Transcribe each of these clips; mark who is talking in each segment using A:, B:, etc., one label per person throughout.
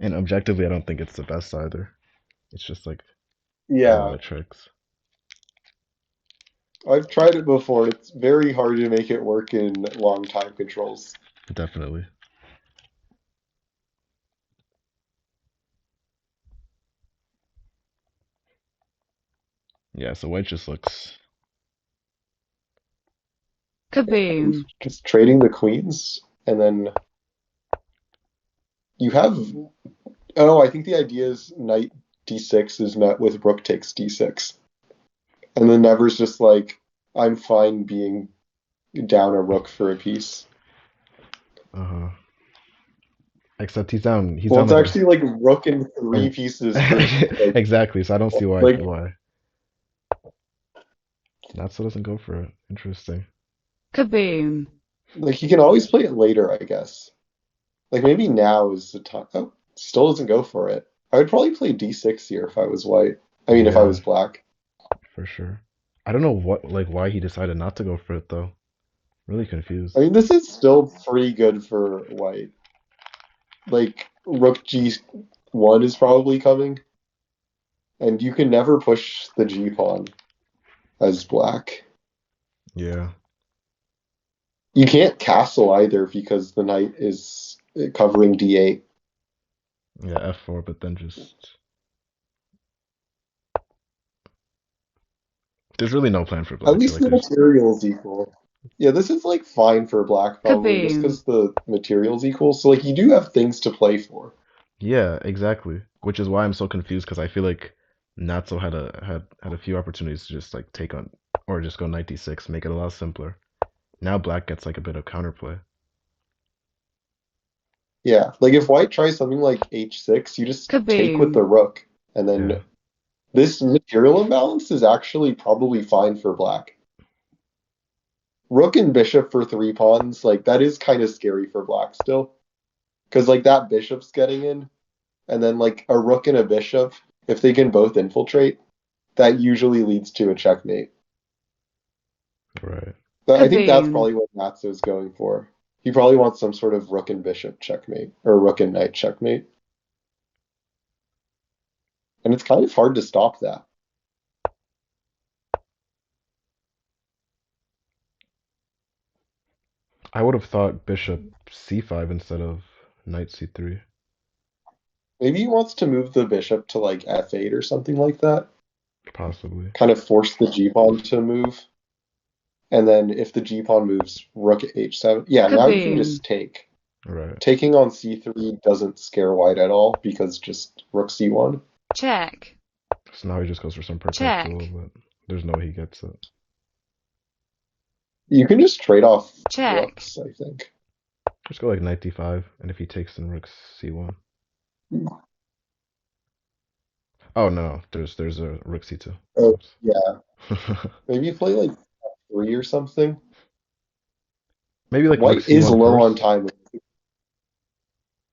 A: And objectively, I don't think it's the best either. It's just like a lot
B: Yeah,
A: of tricks.
B: I've tried it before. It's very hard to make it work in long time controls.
A: Definitely. Yeah, so white just looks
C: Kaboom.
B: Just trading the queens, and then you have. Oh, I think the idea is knight d6 is met with rook takes d6, and then Never's just like, I'm fine being down a rook for a piece.
A: uh-huh. Except he's down
B: Well, it's
A: like a
B: actually like rook and three
A: or
B: pieces for like
A: exactly, so I don't see why
B: like
A: why. Natsu doesn't go for it. Interesting.
C: Kaboom.
B: like you can always play it later, I guess. Like maybe now is the time. Oh, still doesn't go for it. I would probably play d6 here if I was white. I mean, if I
A: Yeah,
B: was black.
A: for sure. I don't know why he decided not to go for it though. Really
B: I
A: confused.
B: mean, this is still pretty good for white. Like rook g1 is probably coming, and you can never push the g pawn as black.
A: Yeah.
B: You can't castle either because the knight is covering d8.
A: Yeah, F4, but then just there's really no plan for
B: At
A: black here.
B: least
A: Like
B: the
A: there's
B: material's equal. Yeah, this is like fine for black probably just
C: Kaboom.
B: because the material's equal. So like you do have things to play for.
A: yeah, exactly. Which is why I'm so confused because I feel like Natsu had a few opportunities to just like take on or just go knight d6, make it a lot simpler. Now black gets like a bit of counterplay.
B: Yeah, like if white tries something like h6, you just take with
C: Kaboom.
B: the rook, and
A: Yeah.
B: then this material imbalance is actually probably fine for black. Rook and bishop for three pawns, like that is kind of scary for black still, because like that bishop's getting in, and then like a rook and a bishop, if they can both infiltrate, that usually leads to a checkmate.
A: Right.
B: But I think that's
C: Kaboom.
B: probably what Natsu is going for. He probably wants some sort of rook and bishop checkmate or rook and knight checkmate, and it's kind of hard to stop that.
A: I would have thought bishop c5 instead of knight c3.
B: Maybe he wants to move the bishop to like f8 or something like that,
A: Possibly.
B: kind of force the g pawn to move. And then if the g pawn moves, rook at h7. Yeah, now you can
C: Kaboom.
B: just take.
A: Right.
B: Taking on c3 doesn't scare white at all because just rook c1.
C: Check.
A: So now he just goes for some perpetual,
C: Check.
A: but there's no way he gets it.
B: You can just trade off
C: Check.
B: rooks, I think.
A: Just go like knight d5, and if he takes, then rook c1. Oh no, there's a rook c2.
B: Oh,
A: Oops.
B: yeah. Maybe you play like f3 or something.
A: Maybe like rook
B: White is
A: c1
B: low on
A: first.
B: time.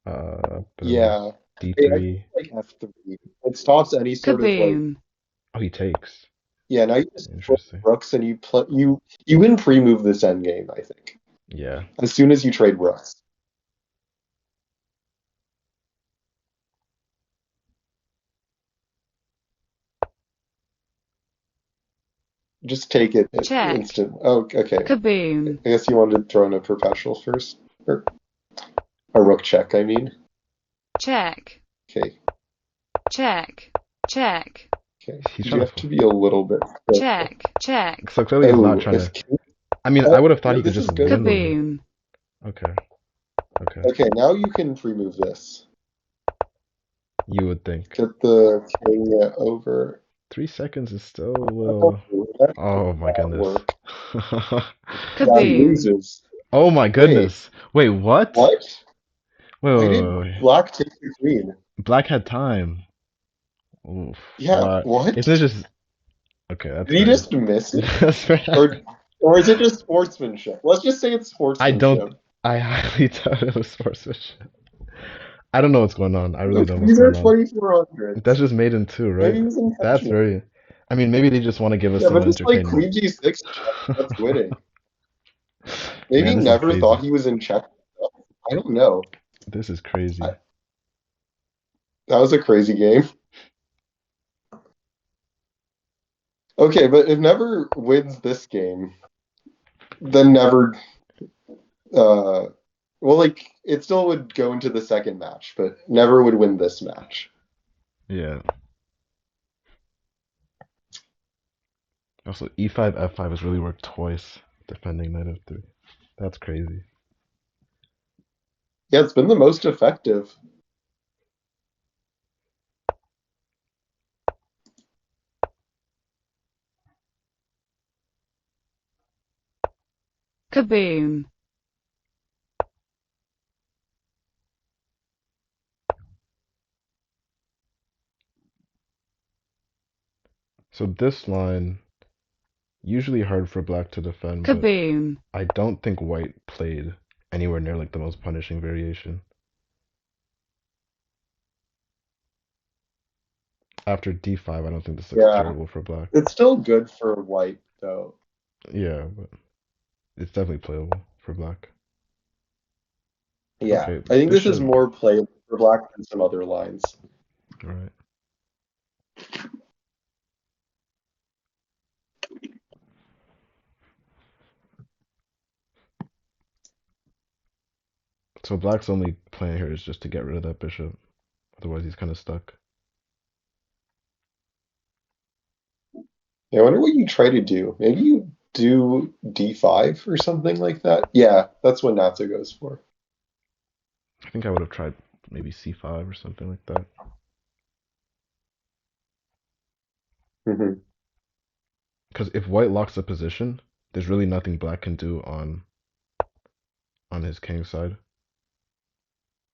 A: But then
B: Yeah. I think
A: d3.
B: like f3. It stops any sort of like.
C: Kaboom.
A: Oh, he takes.
B: Yeah, now you just flip
A: Interesting.
B: rooks and you win pre-move this endgame, I think.
A: Yeah.
B: As soon as you trade rooks. Just take it
C: Check.
B: instant. Oh, okay.
C: Kaboom.
B: I guess you wanted to throw in a perpetual first. Or a rook check, I mean.
C: Check.
B: Okay.
C: Check. Check.
B: Okay.
A: He's
B: You
A: trying to.
B: have to be a little bit careful.
C: Check. Check.
A: So clearly he's not
B: Oh,
A: trying
B: if
A: to.
B: king.
A: I mean, I
B: Oh,
A: would have thought
B: no,
A: he could
B: this
A: just
B: is good.
A: win with it.
C: Kaboom.
A: Okay. Okay.
B: Okay, now you can pre-move this.
A: You would think.
B: Get the king over.
A: 3 seconds is still a
B: Oh,
A: little.
B: that did
A: Oh my
B: not
A: goodness.
B: work. Yeah, he
C: Kaboom.
B: loses.
A: Oh my
B: Wait,
A: goodness. Wait, what?
B: what?
A: Wait,
B: Why
A: wait,
B: did
A: wait, wait.
B: black take the queen?
A: Black had time. Oof.
B: Yeah,
A: What?
B: what?
A: Isn't it just okay? That's
B: Did he
A: very.
B: just miss it?
A: That's very.
B: Or is it just sportsmanship? Let's just say it's
A: I don't.
B: sportsmanship.
A: I highly doubt it was sportsmanship. I don't know what's going on. I really
B: Look,
A: don't know what's
B: these are
A: going on. That's
B: 2400s.
A: just made in two, right?
B: Maybe it was
A: That's
B: intentional.
A: very. I mean, maybe they just want to give us
B: Yeah,
A: some
B: but just like
A: entertainment.
B: queen g6 check, that's winning. Maybe
A: Man,
B: he
A: this is
B: never
A: crazy.
B: thought he was in check. I don't know.
A: This is
B: I,
A: crazy.
B: That was a crazy game. Okay, but if Never wins this game, then Never uh well like it still would go into the second match, but Never would win this match.
A: Yeah. Also, e5, f5 has really worked twice, defending knight f3. That's crazy.
B: Yeah, it's been the most effective.
C: Kaboom!
A: So this line, usually hard for black to defend, but
C: Kaboom!
A: I don't think white played anywhere near like the most punishing variation. After d5, I don't think this looks
B: Yeah.
A: terrible for black.
B: It's still good for white though.
A: Yeah, but it's definitely playable for black.
B: Yeah.
A: Okay,
B: I think this is
A: bishop.
B: more playable for black than some other lines.
A: All right. So black's only plan here is just to get rid of that bishop. Otherwise, he's kind of stuck.
B: Yeah, I wonder what you try to do. Maybe you do d5 or something like that. Yeah, that's what Natsu goes for.
A: I think I would have tried maybe c5 or something like that.
B: Hmm.
A: Because if white locks the position, there's really nothing black can do on his king side.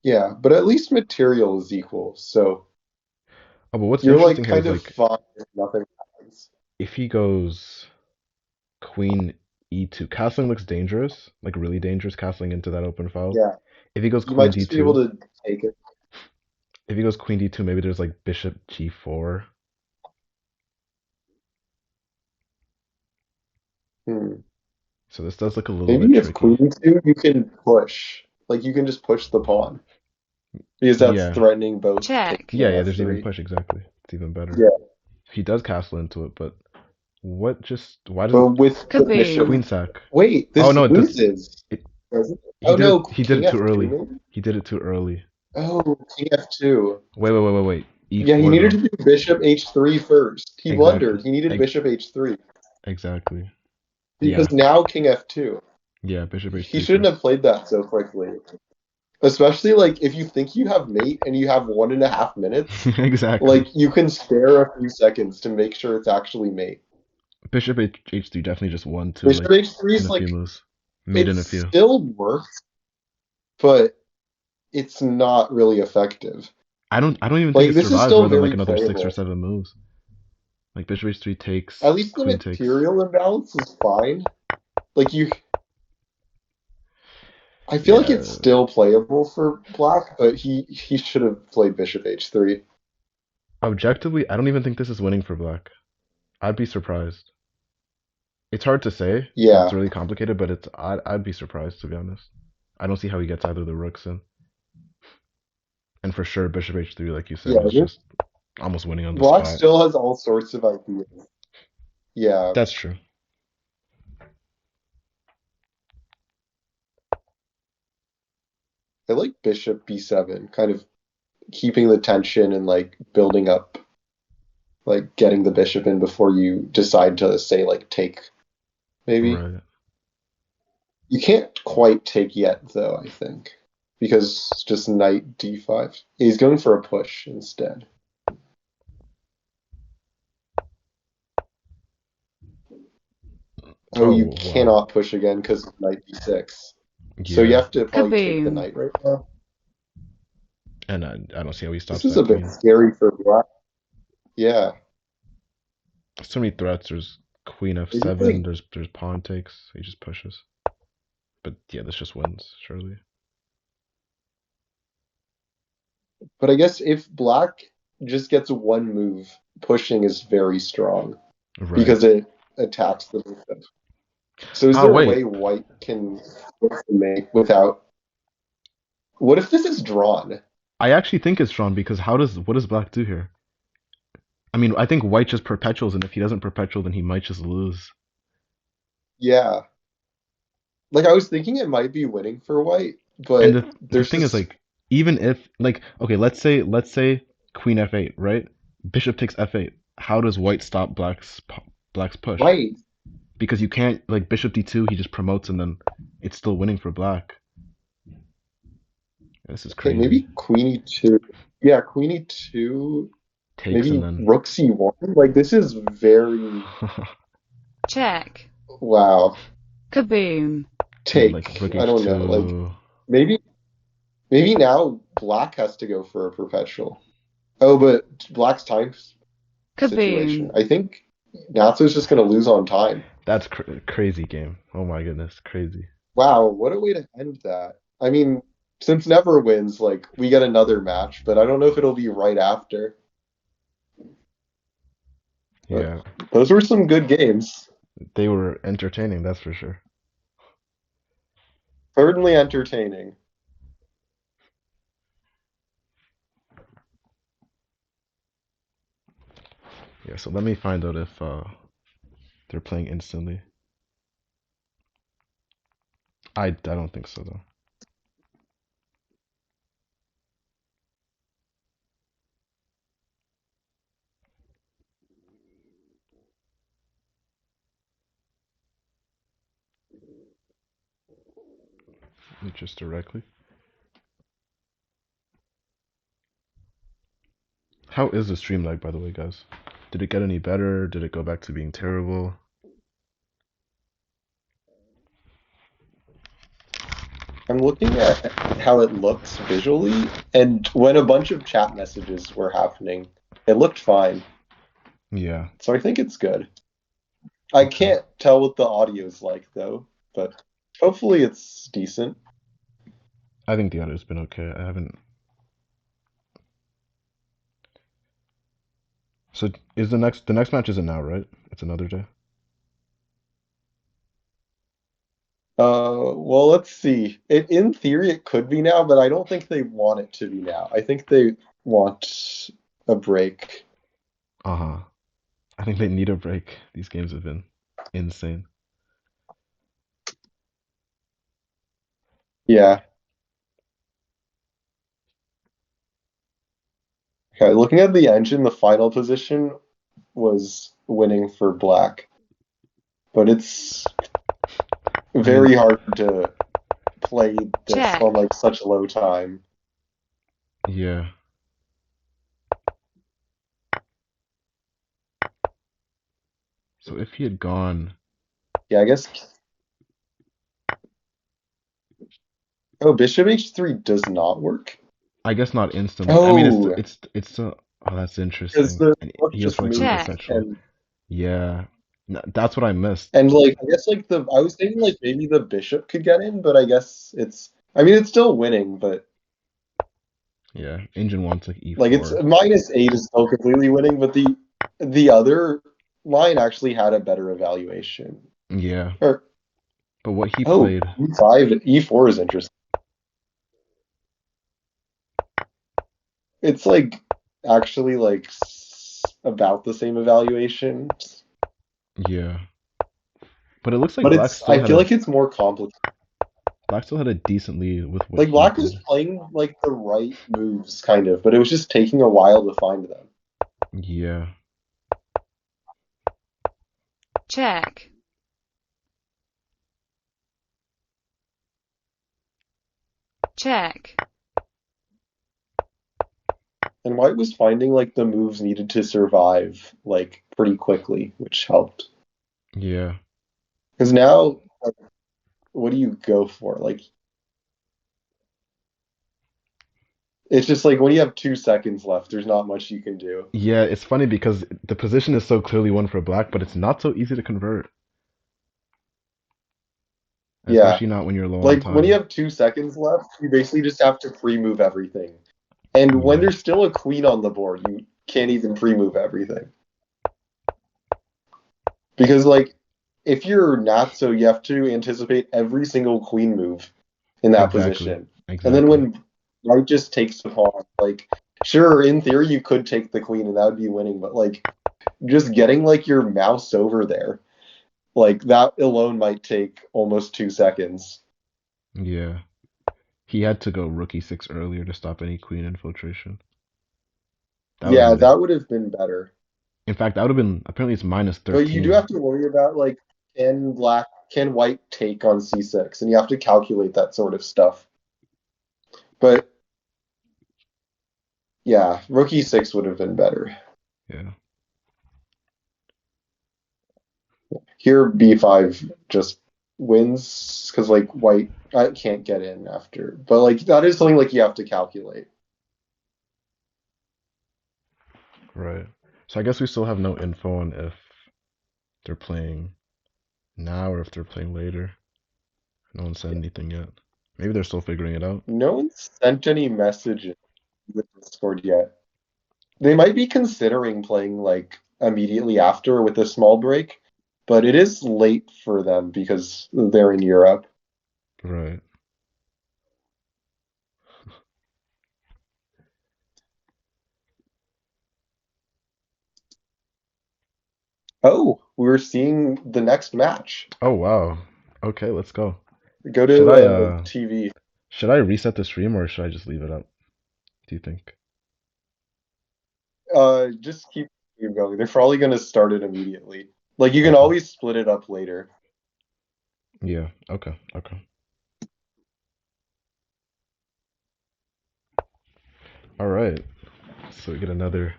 B: Yeah, but at least material is equal, so
A: Oh, but what's
B: you're like
A: interesting here is
B: kind of
A: like
B: fine if nothing happens.
A: if he goes queen e2, castling looks dangerous, like really dangerous, castling into that open file.
B: Yeah,
A: If he goes
B: you
A: queen
B: might just be able
A: d2,
B: to take it.
A: if he goes queen d2, maybe there's like bishop g4.
B: Hmm.
A: So this does look a little bit
B: Maybe if
A: tricky.
B: queen two, you can push. Like you can just push the pawn because that's
A: Yeah,
B: threatening both take
C: Check.
B: king
A: yeah. There's even
B: f3.
A: push exactly. It's even better.
B: Yeah,
A: He does castle into it, but what just why
B: but
A: doesn't
B: with the bishop.
A: queen
C: Kaboom!
A: sack?
B: Wait,
A: Oh
B: this
A: no, it does.
B: loses.
A: It
B: Does it? Oh no,
A: he did
B: king
A: it too
B: f2
A: early.
B: maybe?
A: He did it too early.
B: Oh, king f2.
A: Wait.
B: Yeah, he
A: E4
B: needed to
A: though.
B: do bishop h3 first. He
A: Exactly.
B: blundered. He needed
A: Ex
B: bishop h3
A: exactly.
B: because
A: Yeah.
B: now king f2.
A: Yeah, bishop
B: He
A: h3
B: shouldn't
A: first.
B: have played that so quickly. Especially like if you think you have mate and you have 1.5 minutes,
A: Exactly.
B: like you can spare a few seconds to make sure it's actually mate.
A: Bishop h3 definitely just won too,
B: Bishop
A: like
B: h3
A: in
B: is
A: a
B: like
A: few moves. Made
B: it
A: in a few.
B: still works, but it's not really effective.
A: I don't even think
B: Like
A: it
B: this is
A: survives
B: still
A: more than like
B: very
A: another 6 or 7
B: playable.
A: moves. Like bishop h3
B: At
A: takes,
B: least the
A: queen takes.
B: material imbalance is fine. Like you I feel like it's
A: Yeah.
B: still playable for black, but he should have played bishop h3.
A: Objectively, I don't even think this is winning for black. I'd be surprised. It's hard to say because it's
B: Yeah.
A: really complicated, but I'd be surprised to be honest. I don't see how he gets either of the rooks in. And for sure, bishop h3, like you said,
B: Yeah,
A: is just almost winning on the
B: black
A: spot.
B: still has all sorts of ideas. Yeah.
A: That's true.
B: I like bishop b7, kind of keeping the tension and like building up, like getting the bishop in before you decide to say like take, maybe.
A: Right.
B: You can't quite take yet though, I think. Because it's just knight d5. He's going for a push instead. Oh, you
A: Oh wow.
B: cannot push again because of knight d6. So you
A: Yeah.
B: have to probably take the
C: Kaboom!
B: knight right now.
A: And I don't see how he
B: This
A: stops
B: is a
A: that
B: bit
A: queen.
B: scary for black. Yeah.
A: So many threats. There's queen
B: Maybe
A: f7.
B: like,
A: There's pawn takes. He just pushes. But yeah, this just wins surely.
B: but I guess if black just gets one move, pushing is very strong
A: Right.
B: because it attacks the bishop. So is
A: Oh
B: there a
A: wait.
B: way white can make without? What if this is drawn?
A: I actually think it's drawn because what does black do here? I mean, I think white just perpetuals, and if he doesn't perpetual, then he might just lose.
B: Yeah. Like I was thinking it might be winning for white,
A: And
B: but
A: the
B: there's
A: thing is
B: just
A: like even if like okay, let's say queen f8, right? Bishop takes f8. How does white stop black's push?
B: right.
A: Because you can't like bishop d2, he just promotes and then it's still winning for black. This is
B: Okay,
A: crazy.
B: maybe queen e2. Yeah, queen e2,
A: Takes and
B: maybe
A: then
B: rook c1. Like this is very
C: check,
B: wow.
C: kaboom,
A: and then like
B: Take.
A: rook
B: I don't know. Like
A: h2.
B: maybe maybe now black has to go for a perpetual. Oh, but black's time situation.
C: kaboom,
B: I think Natsu's just gonna lose on time.
A: That's crazy game. Oh my goodness, crazy.
B: Wow, what a way to end that. I mean, since Never wins, like we get another match, but I don't know if it'll be right after. But
A: Yeah,
B: those were some good games.
A: they were entertaining, that's for sure.
B: Certainly entertaining.
A: Yeah, so let me find out if they're playing instantly. I don't think so though. Just directly. How is the stream like, by the way, guys? Did it get any better? Did it go back to being terrible?
B: I'm looking at how it looks visually, and when a bunch of chat messages were happening, it looked fine.
A: Yeah.
B: So I think it's good. I
A: Okay.
B: can't tell what the audio's like though, but hopefully it's decent.
A: I think the audio's been okay. I haven't. So is the next match isn't now, right? It's another day.
B: Well, let's see. In theory, it could be now, but I don't think they want it to be now. I think they want a break.
A: Uh-huh. I think they need a break. These games have been insane.
B: Yeah. Okay, looking at the engine, the final position was winning for black, but it's
A: I mean,
B: very hard to play this on
C: check,
B: like such low time.
A: yeah. So if he had gone,
B: Yeah, I guess. Oh, bishop h3 does not work.
A: I guess not instantly. I mean,
B: Oh,
A: it's still. Oh, that's
B: because
A: interesting.
B: the
A: And
B: rook
A: he goes
B: just
A: for like the
B: moved,
C: check,
A: perpetual. Yeah. That's what I missed.
B: and like I guess like the I was thinking like maybe the bishop could get in, but I guess it's. I mean, it's still winning, but
A: Yeah. Engine wants like
B: like it's
A: e4.
B: -8 is still completely winning, but the other line actually had a better evaluation.
A: Yeah.
B: Or
A: But what he
B: oh,
A: played,
B: e5 e4 is interesting. It's like actually like about the same evaluation,
A: yeah. But it looks like
B: but it's I feel like it's more complicated.
A: Black still had a decent lead with what
B: Like
A: he
B: Black was
A: did.
B: playing like the right moves kind of, but it was just taking a while to find them.
A: Yeah.
C: check, check,
B: And White was finding like the moves needed to survive like pretty quickly, which helped.
A: Yeah.
B: Because now, like, what do you go for? Like, it's just like when you have 2 seconds left, there's not much you can do.
A: Yeah, it's funny because the position is so clearly one for black, but it's not so easy to convert,
B: Yeah.
A: especially not when you're low on
B: Like when you
A: time.
B: have 2 seconds left, you basically just have to pre-move everything. And when
A: Yeah.
B: there's still a queen on the board, you can't even pre-move everything. Because like if you're not so you have to anticipate every single queen move in that
A: Exactly.
B: position. And then
A: Exactly.
B: when Knight just takes the pawn. Like, sure, in theory you could take the queen and that would be winning, but like just getting like your mouse over there, like that alone might take almost 2 seconds.
A: Yeah. He had to go rook e6 earlier to stop any queen infiltration. That would have
B: Yeah,
A: made it.
B: that would have been better.
A: In fact, that would have been apparently it's minus
B: But you do
A: 13.
B: have to worry about like can white take on c6, and you have to calculate that sort of stuff. But yeah, rook e6 would have been better.
A: Yeah.
B: Here b5 just wins because like white I can't get in after. But like that is something like you have to calculate.
A: Right. So I guess we still have no info on if they're playing now or if they're playing later. No one said anything yet. Maybe they're still figuring it out.
B: No one's sent any messages with Discord yet. They might be considering playing like immediately after with a small break, but it is late for them because they're in Europe.
A: Right.
B: Oh, we're seeing the next match.
A: Oh wow. Okay, let's go.
B: Go
A: Should
B: to
A: I
B: TV.
A: should I reset the stream or should I just leave it up? Do you think?
B: Just keep going. They're probably gonna start it immediately. Like you can
A: Okay.
B: always split it up later.
A: Yeah. Okay. Okay. All right. So we get another.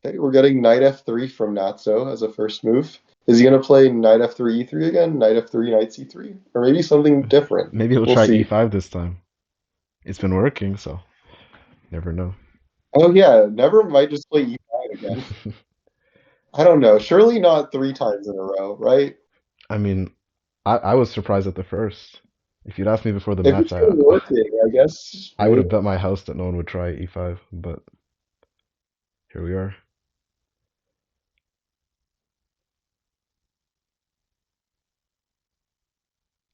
B: Okay, we're getting knight f3 from Natso as a first move. Is he gonna play knight f3 e3 again? Knight f3 knight c3, or maybe something different?
A: Maybe he'll
B: We'll
A: try
B: see.
A: e5 this time. It's been working, so never know.
B: Oh yeah, never might just play e5 again. I don't know. Surely not 3 times in a row, right?
A: I mean, I was surprised at the first. If you'd asked me before the
B: If
A: match,
B: it's been working, I guess
A: I would
B: maybe.
A: have bet my house that no one would try e5, but here we are.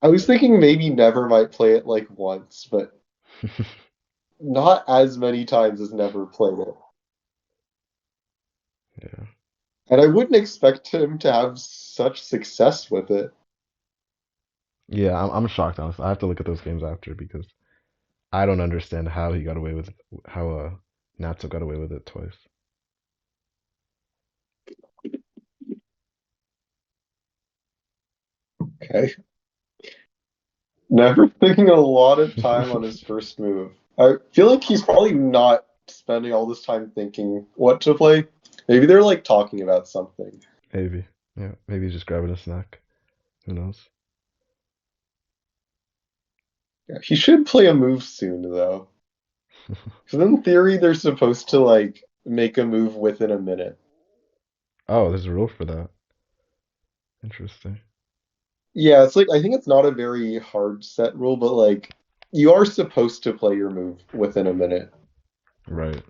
B: I was thinking maybe never might play it like once, but not as many times as never played it.
A: Yeah.
B: And I wouldn't expect him to have such success with it.
A: Yeah, I'm shocked, honestly. I have to look at those games after because I don't understand how he got away with how Natsu got away with it twice.
B: Okay. Never taking a lot of time on his first move. I feel like he's probably not spending all this time thinking what to play. Maybe they're like talking about something.
A: Maybe. Yeah, maybe he's just grabbing a snack. Who knows?
B: Yeah, he should play a move soon, though. Because in theory, they're supposed to like make a move within a minute.
A: Oh, there's a rule for that. Interesting.
B: Yeah, it's like I think it's not a very hard set rule, but like you are supposed to play your move within a minute.
A: Right.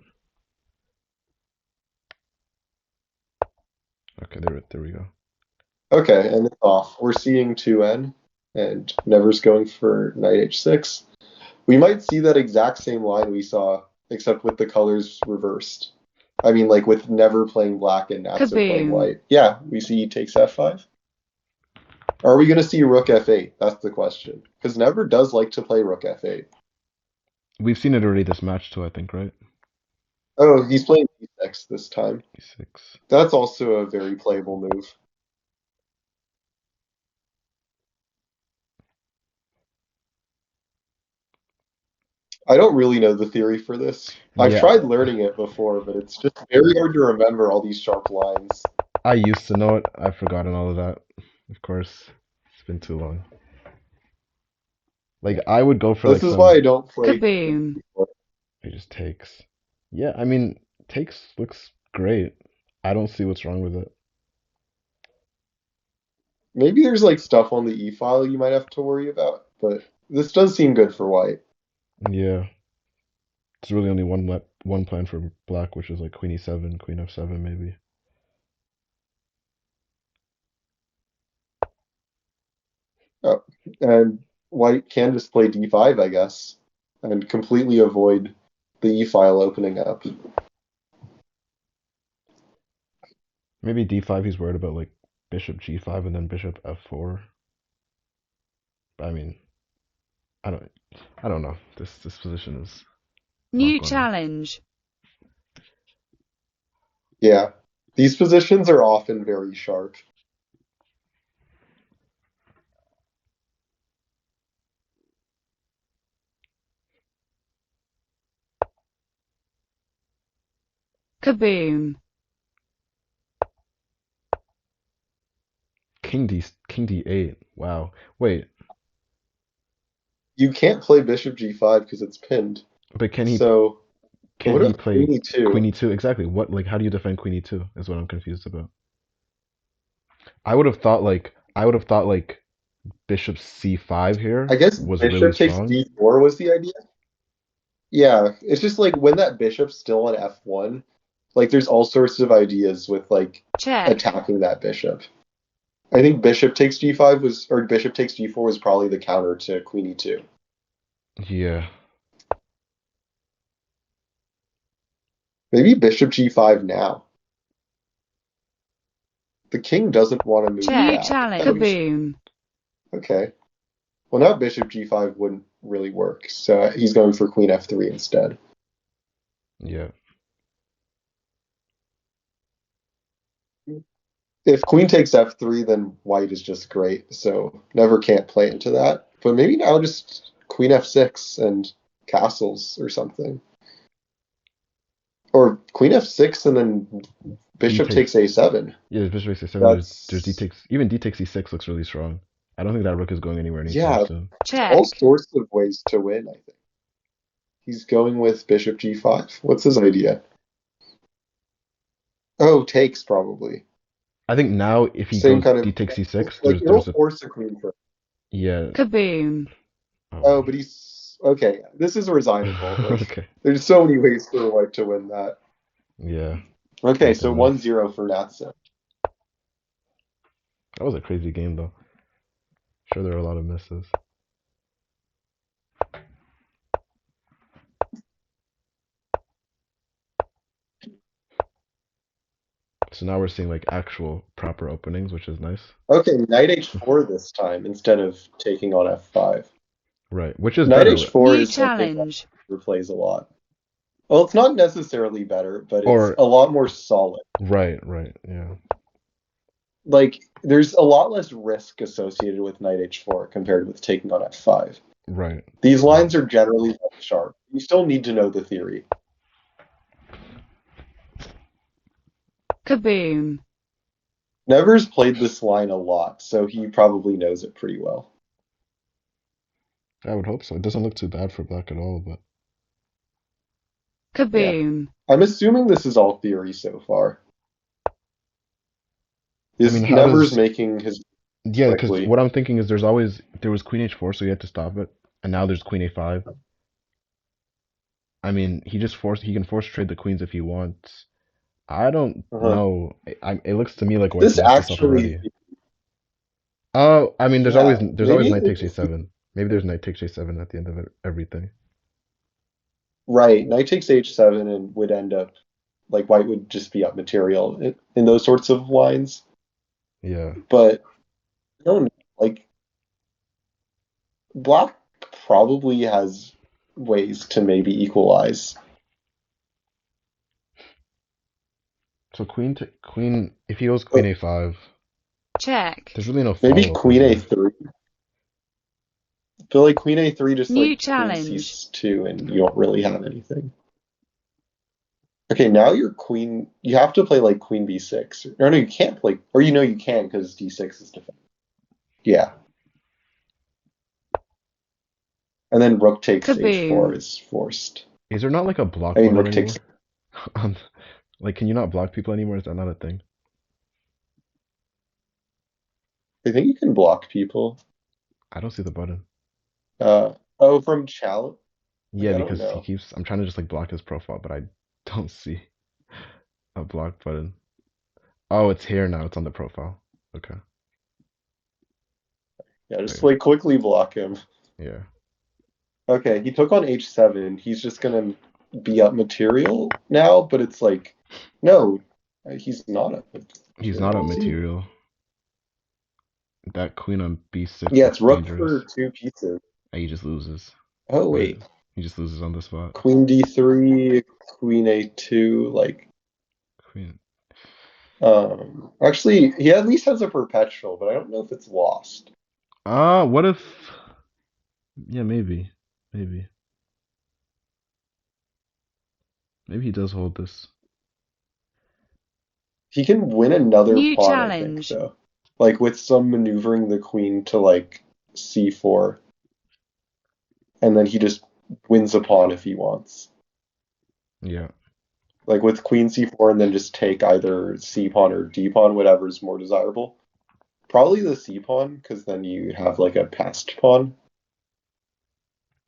A: Okay, there we go.
B: Okay, and it's off. We're seeing 2n, and Never's going for knight h6. We might see that exact same line we saw, except with the colors reversed. I mean, like with Never playing black and Natsu playing
C: Kaboom.
B: white. Yeah, we see he takes f5. Are we going to see rook f8? That's the question. Because Never does like to play rook f8.
A: We've seen it already this match too, I think, right?
B: Oh, he's playing e6 this time.
A: E6.
B: That's also a very playable move. I don't really know the theory for this. I've
A: Yeah,
B: tried learning it before, but it's just very hard to remember all these sharp lines.
A: I used to know it. I've forgotten all of that. Of course, it's been too long. Like I would go for
B: This
A: like
B: is why
A: some.
B: I don't play.
C: Kaboom.
A: It just takes. Yeah, I mean, takes looks great. I don't see what's wrong with it.
B: Maybe there's like stuff on the e file you might have to worry about, but this does seem good for white.
A: Yeah, there's really only one plan for black, which is like queen e7, queen f7, maybe.
B: Oh, and white can just play d5, I guess, and completely avoid the e-file opening up.
A: Maybe d5. He's worried about like bishop g5 and then bishop f4. I mean, I don't, I don't know. This position is not
C: New
A: gonna.
C: challenge.
B: Yeah, these positions are often very sharp.
C: Kaboom.
A: King d8. Wow. Wait,
B: You can't play bishop g5 because it's pinned.
A: but
B: So
A: can
B: what
A: he
B: if
A: play
B: queen e2?
A: queen e2? Exactly. What like how do you defend queen e2 is what I'm confused about. I would have thought like bishop c5
B: I
A: here
B: guess
A: was really
B: bishop takes
A: strong.
B: d4 was the idea. Yeah, it's just like when that bishop's still on f1, like there's all sorts of ideas with like
C: Check.
B: attacking that bishop. I think bishop takes g5 was, or bishop takes g4 was probably the counter to queen e2.
A: Yeah.
B: Maybe bishop g5 now. The king doesn't want to move
C: Check. New
B: back.
C: challenge.
B: So
C: Kaboom.
B: okay. Well, now bishop g5 wouldn't really work, so he's going for queen f3 instead.
A: Yeah.
B: If queen takes f3, then white is just great, so never can't play into that. But maybe now just queen f6 and castles or something. Or queen f6 and then
A: D
B: bishop takes
A: takes.
B: a7.
A: Yeah, there's bishop takes a7. There's d
B: That's,
A: takes. Even d takes e6 looks really strong. I don't think that rook is going anywhere anytime
B: yeah,
A: soon.
B: all
C: Check.
B: sorts of ways to win, I think. He's going with bishop g5. What's his idea? Oh, takes probably.
A: I think now if he
B: Same
A: goes
B: kind
A: d
B: of,
A: takes e6,
B: like,
A: there's
B: it'll
A: a
B: force a queen for.
A: yeah.
C: Kaboom.
A: Oh
B: Oh,
A: man.
B: but he's okay. This is resignable. Like,
A: Okay.
B: there's so many ways for white to win that.
A: Yeah.
B: Okay, so
A: Nothing less.
B: 1-0 for Natsu.
A: That was a crazy game though. Sure, there are a lot of misses. So now we're seeing like actual proper openings, which is nice.
B: Okay, knight h4 this time instead of taking on f5.
A: Right. Which is
B: Knight
A: better.
B: h4
C: New
B: is something that
C: challenge.
B: plays a lot. Well, it's not necessarily better, but it's
A: Or
B: a lot more solid.
A: right. Yeah.
B: Like, there's a lot less risk associated with knight h4 compared with taking on f5.
A: Right.
B: These
A: Right.
B: lines are generally less sharp. You still need to know the theory.
C: Kaboom.
B: Nevers played this line a lot, so he probably knows it pretty well.
A: I would hope so. It doesn't look too bad for black at all, but
B: Yeah.
C: Kaboom.
B: I'm assuming this is all theory so far.
A: I mean,
B: Is
A: how
B: Nevers
A: does
B: making his
A: yeah? Because
B: quickly?
A: what I'm thinking is there was queen h4, so you had to stop it, and now there's queen a5. I mean, he can force trade the queens if he wants. I don't
B: Uh-huh.
A: know. It looks to me like White's
B: This
A: lost this up
B: actually,
A: already. Oh, I mean,
B: yeah,
A: there's always
B: maybe
A: knight takes a7. Maybe there's knight takes a7 at the end of everything.
B: right. Knight takes h7 and would end up like white would just be up material in those sorts of lines.
A: Yeah.
B: But I don't know. Like black probably has ways to maybe equalize.
A: So queen. If he goes queen
B: But
A: a5,
C: Check.
A: there's really no
B: maybe
A: follow up, is
B: queen
A: there?
B: a3. I feel like queen a3 just
C: New
B: like queen
C: challenge.
B: c2 and you don't really have anything. Okay, now your queen, you have to play like queen b6. Or no, you can't play, or you know you can because d6 is defense. Yeah. And then rook takes h4
C: Kaboom.
B: is forced.
A: Is there not like a
B: I
A: block
B: mean,
A: button
B: rook takes.
A: anymore? Um, like, can you not block people anymore? Is that not a thing?
B: I think you can block people.
A: I don't see the button.
B: Oh, from challenge? Like,
A: Yeah,
B: I don't
A: because he
B: know.
A: keeps. I'm trying to just like block his profile, but I don't see a block button. Oh, it's here now. It's on the profile. Okay.
B: Yeah, just
A: Wait.
B: like quickly block him.
A: Yeah.
B: Okay, he took on h7. He's just gonna be up material now, but it's like, no, he's not up
A: He's not
B: material,
A: a
B: is he?
A: material. That queen on b6
B: Yeah, it's
A: looks
B: rook for
A: dangerous.
B: 2 pieces.
A: And he just loses.
B: Oh
A: Wait,
B: wait,
A: he just loses on the spot.
B: queen d3, queen a2, like,
A: Queen.
B: actually, he at least has a perpetual, but I don't know if it's lost.
A: What if? Yeah, maybe. Maybe. Maybe he does hold this.
B: He can win another
C: New
B: pawn, I think,
C: challenge.
B: though. Like with some maneuvering the queen to like c4, and then he just wins a pawn if he wants.
A: Yeah.
B: Like with queen c4 and then just take either c pawn or d pawn, whatever is more desirable. Probably the c pawn, because then you have like a passed pawn.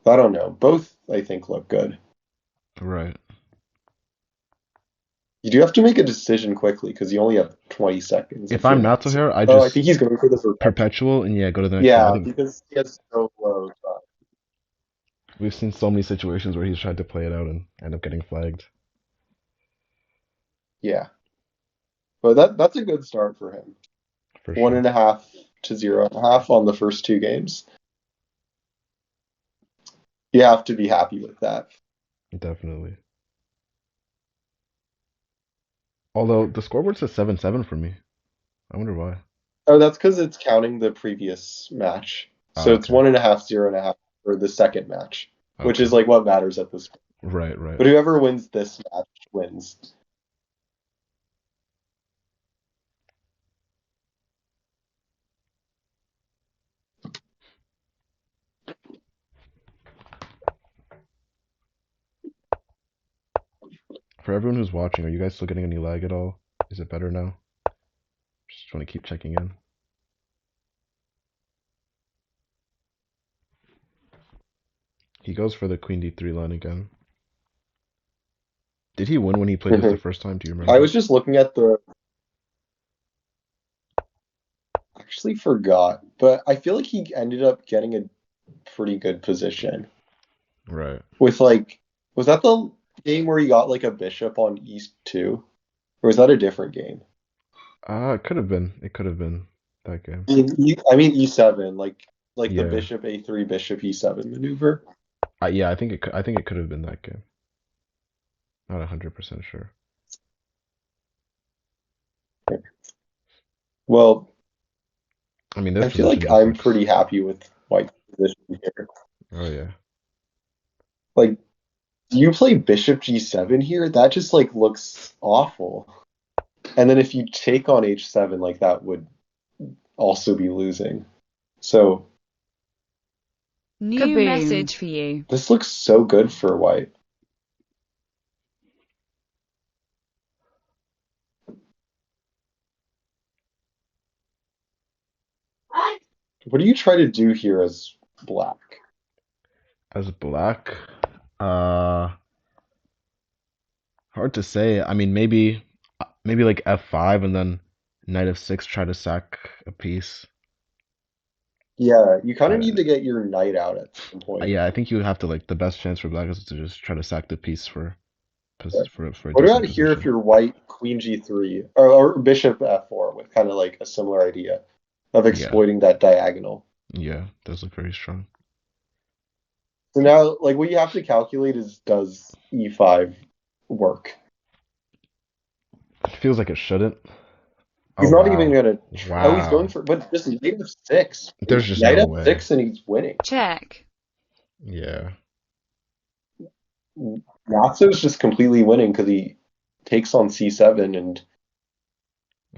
B: I don't know. Both, I think, look good.
A: Right.
B: You do have to make a decision quickly because you only have 20 seconds
A: If
B: if you're
A: I'm not
B: not.
A: so here, I
B: Oh, I
A: just
B: think he's going for the perpetual.
A: perpetual and yeah, go to the next game. I
B: Yeah,
A: think
B: because he has so low.
A: we've seen so many situations where he's tried to play it out and end up getting flagged.
B: Yeah, but that's a good start for him.
A: For
B: One
A: sure.
B: and a half to 0.5 on the first 2 games. You have to be happy with that.
A: Definitely. Although the scoreboard says 7-7 for me. I wonder why.
B: Oh, that's because it's counting the previous match.
A: Oh,
B: So it's
A: okay.
B: 1.5, 0.5 for the second match, which
A: Okay.
B: is like what matters at this point.
A: Right, right.
B: But whoever wins this match wins.
A: For everyone who's watching, are you guys still getting any lag at all? Is it better now? Just want to keep checking in. He goes for the queen d3 line again. Did he win when he played this the first time? Do you
B: I
A: remember?
B: was just looking at the. Actually forgot, but I feel like he ended up getting a pretty good position
A: Right.
B: with like. Was that the game where he got like a bishop on e2? Or was that a different game?
A: It could have been. It could have been that game.
B: I mean e7, like the
A: Yeah.
B: bishop a3, bishop e7 maneuver.
A: Yeah, I think it could have been that game. Not 100% sure.
B: Well,
A: I mean, this
B: I feel
A: position
B: like
A: just
B: I'm
A: looks.
B: pretty happy with White's position here.
A: Oh yeah.
B: Like, do you play bishop g7 here? That just like looks awful. And then if you take on h7, like that would also be losing. So
C: New Kaboom. Message for you.
B: this looks so good for White. What do you try to do here as black?
A: As black, uh, hard to say. I mean, maybe like f5 and then knight f6 try to sack a piece.
B: Yeah, you kind
A: I
B: of need
A: don't.
B: to get your knight out at some point.
A: Yeah, I think you have to like the best chance for black is to just try to sack the piece
B: Yeah.
A: for a
B: What
A: decent
B: about here if
A: position.
B: you're white, queen g3, or bishop f4 with kind of like a similar idea of
A: Yeah,
B: exploiting that diagonal?
A: yeah, those look very strong.
B: So now, like, what you have to calculate is does e5 work?
A: It feels like it shouldn't. Oh
B: He's not even
A: wow,
B: gonna. Oh, he's going
A: wow.
B: for, but just knight f6.
A: There's just
B: Knight
A: no way.
B: f6 and he's winning.
C: Check.
A: Yeah,
B: Natsu's just completely winning because he takes on c7 and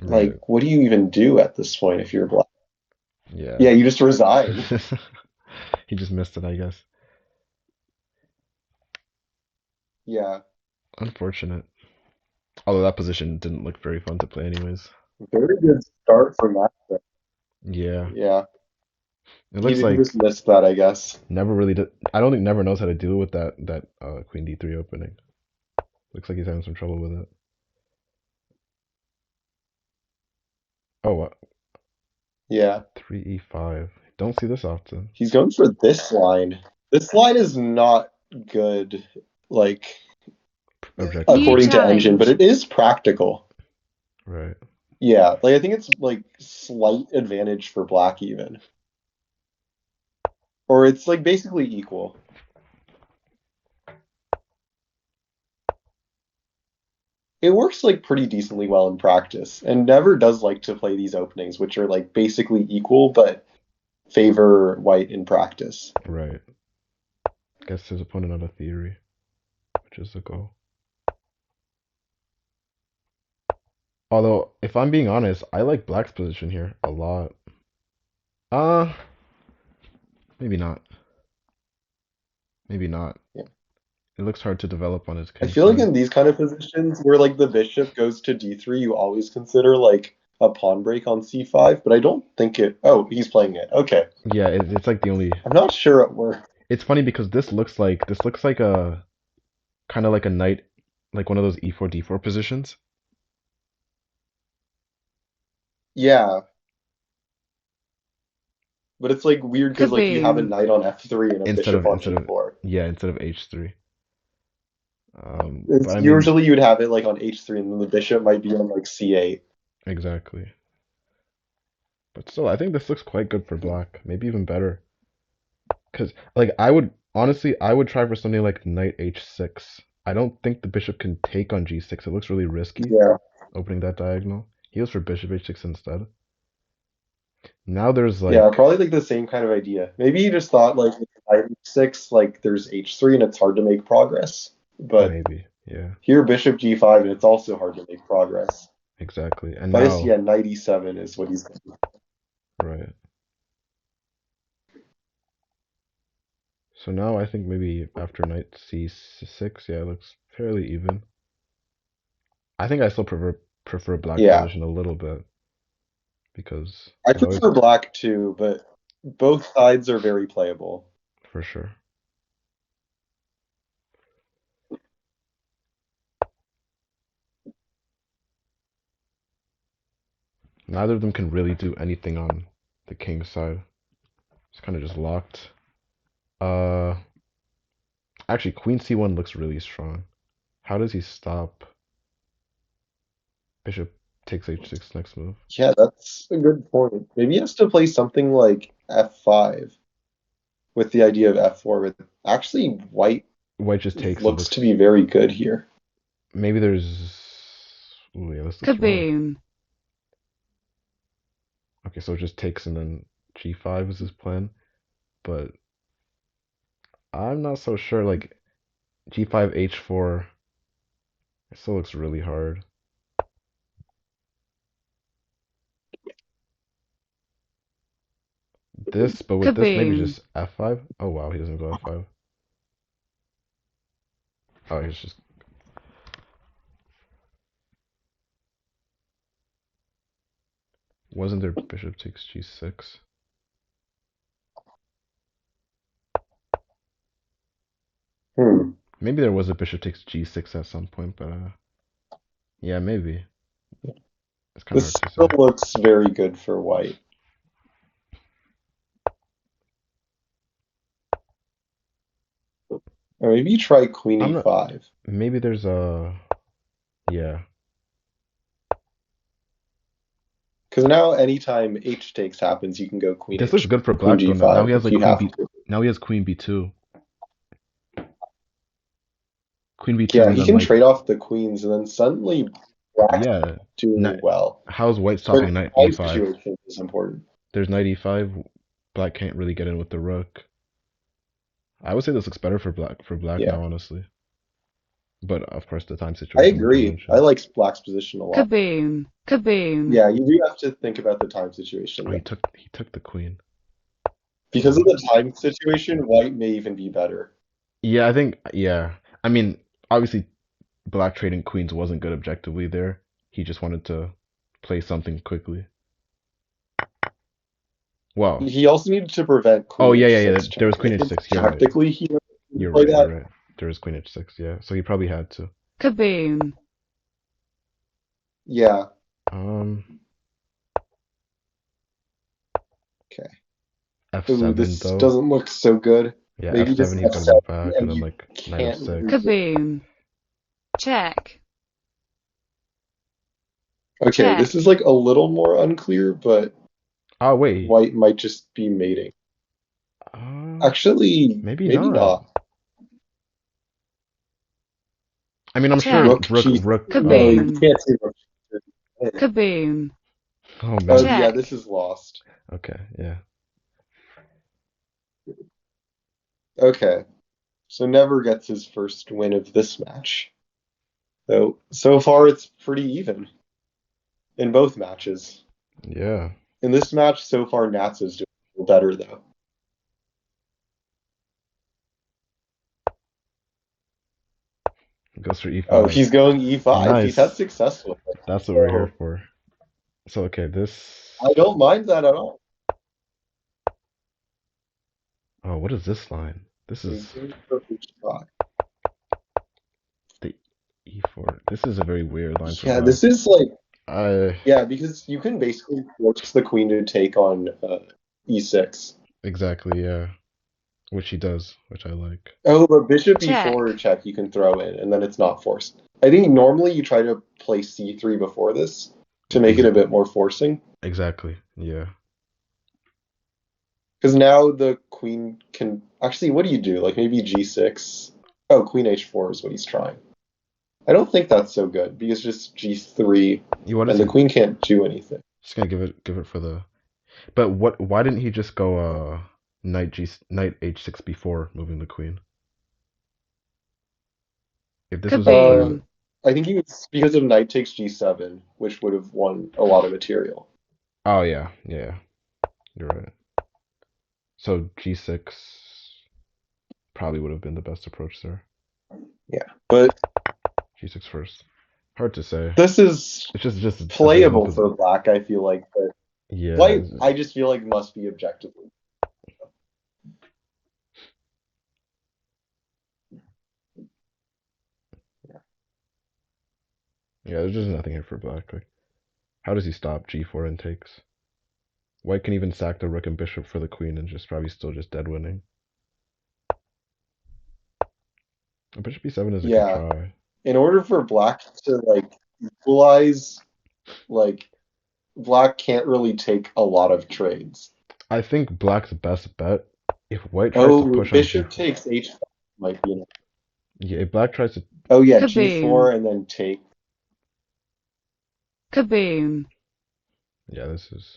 A: right.
B: like, what do you even do at this point if you're black?
A: Yeah.
B: Yeah, you just resign.
A: He just missed it, I guess.
B: Yeah,
A: Unfortunate. Although that position didn't look very fun to play anyways.
B: very good start for Natsu.
A: Yeah.
B: Yeah,
A: It
B: he
A: looks
B: just
A: like
B: missed that, I guess.
A: never really did. I don't think never knows how to deal with that queen d3 opening. Looks like he's having some trouble with it. Oh, what?
B: Yeah.
A: 3e5. Don't see this often.
B: He's going for this line. This line is not good, like,
A: Objectively.
C: New
B: according to Engine, but
C: challenge.
B: it is practical.
A: Right.
B: Yeah, like I think it's like slight advantage for black even. Or it's like basically equal. It works like pretty decently well in practice, and never does like to play these openings, which are like basically equal but favor white in practice.
A: Right. Guess his opponent had a theory, which is the goal. Although, if I'm being honest, I like black's position here a lot. Uh, maybe not. Maybe not.
B: Yeah.
A: It looks hard to develop on his
B: I
A: king
B: feel like
A: side.
B: in these kind of positions where like the bishop goes to d3, you always consider like a pawn break on c5, but I don't think it. Oh, he's playing it. Okay.
A: Yeah, it's like the only.
B: I'm not sure it works.
A: It's funny because this looks like a kind of like a knight, like one of those e4 d4 positions
B: Yeah, but it's like weird because like you have a
C: Kaboom.
B: knight on f3 and a
A: instead
B: bishop
A: of
B: on
A: instead of
B: g4.
A: yeah instead of h3. But
B: It's
A: I mean
B: usually you would have it like on h3 and then the bishop might be on like c8.
A: exactly. But still, I think this looks quite good for black. Maybe even better. Because like I would try for something like knight h6. I don't think the bishop can take on g6. It looks really risky
B: Yeah.
A: opening that diagonal. He goes for bishop h6 instead. Now there's
B: Yeah,
A: like
B: probably like the same kind of idea. Maybe he just thought like with knight h6, like there's h3 and it's hard to make progress. But
A: maybe yeah
B: here bishop g5 and it's also hard to make progress.
A: exactly. And
B: So I guess
A: now
B: yeah, knight e7 is what he's thinking.
A: right. So now I think maybe after knight c6, yeah, it looks fairly even. I think I still prefer black's
B: Yeah.
A: position a little bit because
B: I
A: it always
B: prefer black too, but both sides are very playable.
A: for sure. Neither of them can really do anything on the king side. It's kind of just locked. Uh, actually, queen c1 looks really strong. How does he stop? Bishop takes h6 next move.
B: Yeah, that's a good point. Maybe he has to play something like f5 with the idea of f4, but actually white
A: White just takes and
B: looks to
A: looks.
B: be very good here.
A: Maybe there's. Ooh, yeah, this looks wrong.
C: Kaboom.
A: Okay, so it just takes and then g5 is his plan. But I'm not so sure. Like g5 h4, it still looks really hard. But with this, maybe
C: Kaboom.
A: just f5. Oh wow, he doesn't go f5. Oh, he's just. Wasn't there bishop takes g6?
B: Hmm.
A: Maybe there was a bishop takes g6 at some point, but yeah, maybe. It's kind of
B: This
A: hard to
B: still
A: say.
B: looks very good for white. Or maybe try queen
A: I'm not.
B: e5.
A: Maybe there's a. Yeah.
B: Because now anytime h takes happens, you can go queen
A: This looks
B: h,
A: good for
B: queen
A: black though. Now
B: g5
A: he has
B: if
A: like
B: you
A: queen
B: have
A: b.
B: to.
A: Now he has queen b2. Queen b2
B: Yeah,
A: and
B: he
A: then
B: can
A: like
B: trade off the queens and then suddenly black's
A: yeah.
B: doing well.
A: How's white
B: But
A: stopping knight
B: time
A: e5?
B: situation is important.
A: There's knight e5. Black can't really get in with the rook. I would say this looks better for black
B: Yeah,
A: now, honestly. But of course, the time
B: I
A: situation, like you
B: agree. I
A: mentioned.
B: like black's position a lot.
C: Kaboom. Kaboom.
B: Yeah, you do have to think about the time situation
A: Oh, he
B: though.
A: took he took the queen.
B: Because of
A: Wow.
B: the time situation, white may even be better.
A: Yeah, I think yeah. I mean, obviously, black trading queens wasn't good objectively there. He just wanted to play something quickly. Wow.
B: He also needed to prevent
A: Oh
B: queen
A: yeah, yeah, yeah.
B: h6
A: There was
B: check.
A: queen
B: I think
A: h6. You're right.
B: tactically he would
A: You're
B: play
A: right. You're
B: that.
A: right. There was queen h6. Yeah. So he probably had to.
C: Kaboom.
B: Yeah.
A: Um.
B: Okay. Ooh,
A: F7
B: this
A: though.
B: doesn't look so good.
A: Yeah,
B: Maybe
A: F7
B: just
A: he put him
B: F7
A: back, and
B: and
A: then
B: you
A: like knight
B: can't
A: F6.
B: lose it.
C: Kaboom. Check.
B: Okay, this is
C: Check.
B: like a little more unclear, but
A: Oh wait,
B: white might just be mating.
A: uh,
B: Actually,
A: maybe
B: maybe
A: not.
B: not.
A: I mean, I'm sure
B: Rook
C: Check.
A: Rook
B: G.
A: Rook.
B: Oh, you
C: Kaboom.
B: can't say Rook G.
C: Kaboom.
A: Oh
B: Oh
A: man.
B: yeah, this
C: Check.
B: is lost.
A: Okay, yeah.
B: Okay, so Never gets his first win of this match. So far it's pretty even in both matches.
A: Yeah.
B: In this match, so far Nats is doing a little better though.
A: Goes for
B: Oh,
A: E5.
B: he's going E5. He's had
A: Nice.
B: success with it.
A: That's what we're here
B: So
A: for. So okay,
B: I
A: this.
B: don't mind that at all.
A: Oh, what is this line? This
B: He's
A: is
B: going for H5.
A: the E4. This is a very weird line for
B: Yeah, this
A: black.
B: is like
A: I
B: yeah, because you can basically force the queen to take on E6.
A: exactly, yeah. Which he does, which I like.
B: Oh, but bishop E4
C: Check.
B: check you can throw in, and then it's not forced. I think normally you try to play C3 before this to make it
A: Ex
B: a bit more forcing.
A: exactly, yeah.
B: Because now the queen can actually, what do you do? Like maybe G6. Oh, Queen H4 is what he's trying. I don't think that's so good because just G3
A: What is
B: and the
A: he?
B: queen can't do anything.
A: Just gonna give it for the. But what? Why didn't he just go knight H6 before moving the queen? If this was just a.
C: Kaboom.
B: I think he was because of knight takes G7, which would have won a lot of material.
A: Oh yeah, yeah, you're right. So G6 probably would have been the best approach there.
B: Yeah, but
A: G6 first. Hard to say.
B: this is
A: It's just a visible
B: playable
A: position.
B: for black, I feel like. But
A: Yeah,
B: white, I just feel like must be objectively.
A: yeah. There's just nothing here for black. Like, how does he stop G4 and takes? White can even sack the rook and bishop for the queen and just probably still just dead winning. Bishop B7 is a good
B: Yeah,
A: try.
B: in order for black to like equalize, like black can't really take a lot of trades.
A: I think black's best bet if white tries to
B: Oh,
A: push on
B: bishop
A: G4.
B: takes H5 might be enough.
A: Yeah, if black tries to.
B: Oh yeah, G4
C: Kaboom.
B: and then take.
C: Kaboom.
A: Yeah, this is.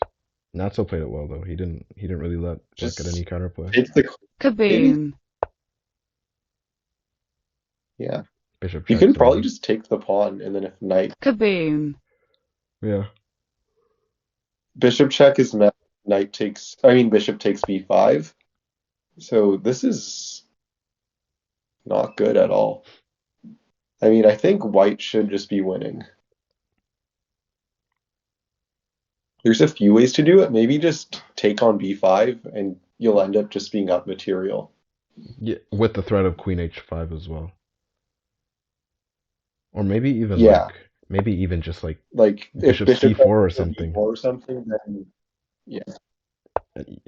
A: Natso played it well though. He didn't really let black get any
B: Just
A: counterplay.
B: take the maybe.
C: Kaboom.
B: Yeah,
A: Bishop
B: you
A: checks
B: can probably
A: though.
B: just take the pawn and then if knight
C: Kaboom.
A: Yeah.
B: bishop check is met, knight takes. I mean bishop takes B5. So this is not good at all. I mean, I think white should just be winning. There's a few ways to do it. Maybe just take on b5 and you'll end up just being up material.
A: Yeah, with the threat of Queen H5 as well. Or
B: Yeah,
A: maybe even just like
B: like if
A: Bishop
B: bishop
A: C4 or
B: for
A: something.
B: b4 or something, then yeah.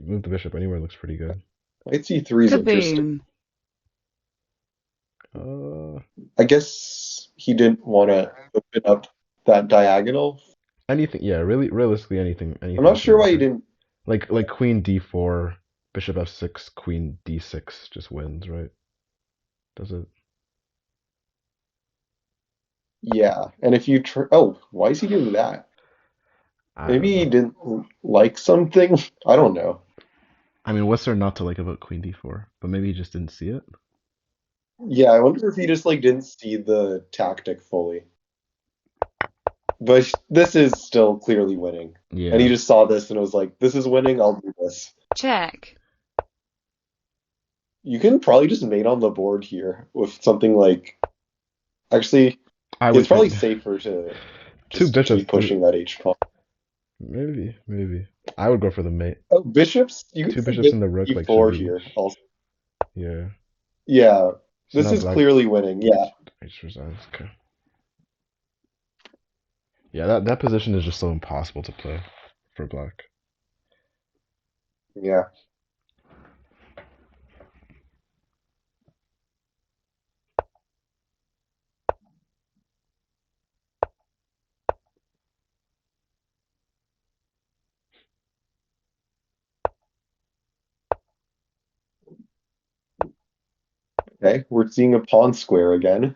A: Move the bishop anywhere looks pretty good.
B: Knight c3 is interesting.
C: Kaboom.
A: Uh,
B: I guess he didn't want to open up that diagonal.
A: anything. Yeah, really, realistically,
B: I'm
A: anything
B: not
A: should
B: sure why he
A: work.
B: didn't.
A: Like Queen D4, Bishop F6, Queen D6 just wins, right? Does it?
B: Yeah, and if you oh, why is he doing that?
A: I don't
B: Maybe he
A: know.
B: didn't like something. I don't know.
A: I mean, what's there not to like about Queen D4? But maybe he just didn't see it.
B: Yeah, I wonder if he just like didn't see the tactic fully. But this is still clearly winning. And he
A: Yeah.
B: just saw this and was like, this is winning, I'll do this.
C: Check.
B: You can probably just mate on the board here with something like. Actually,
A: I
B: it's
A: would
B: probably
A: think
B: safer to
A: two
B: just
A: bishops.
B: keep pushing that H pawn.
A: Maybe. I would go for the mate.
B: Oh, bishops? You can
A: Two
B: say
A: bishops
B: bishop
A: in the rook like should
B: E4
A: be.
B: here also.
A: Yeah.
B: Yeah,
A: So
B: this
A: now
B: is
A: black
B: clearly winning. Yeah.
A: H resigns. Okay. Yeah, that position is just so impossible to play for black.
B: Yeah. Okay, we're seeing a pawn square again.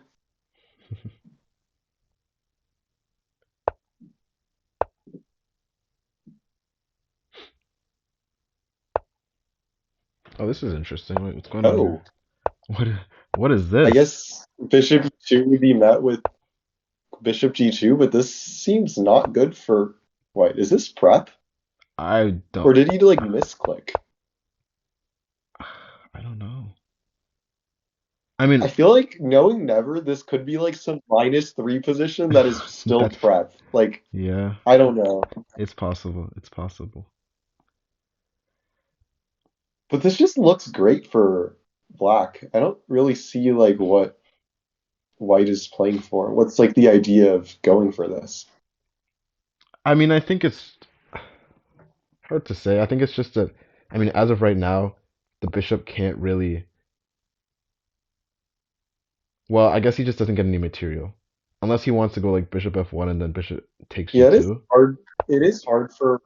A: Oh, this is interesting. Wait, what's going on here?
B: Oh,
A: What what is
B: I
A: this?
B: guess bishop e2 would be met with bishop g2, but this seems not good for white. Is this prep?
A: I don't
B: Or did he like misclick?
A: I don't know. I
B: I
A: mean,
B: feel like knowing never, this could be like some -3 position that is still
A: that's
B: prep. Like,
A: yeah,
B: I don't know.
A: it's possible. It's possible.
B: But this just looks great for black. I don't really see like what white is playing for. What's like the idea of going for this?
A: I mean, I think it's hard to say. I think it's just that I mean, as of right now, the bishop can't really well, I guess he just doesn't get any material. Unless he wants to go like bishop f1 and then bishop takes
B: Yeah, it is
A: g2.
B: hard. It is hard for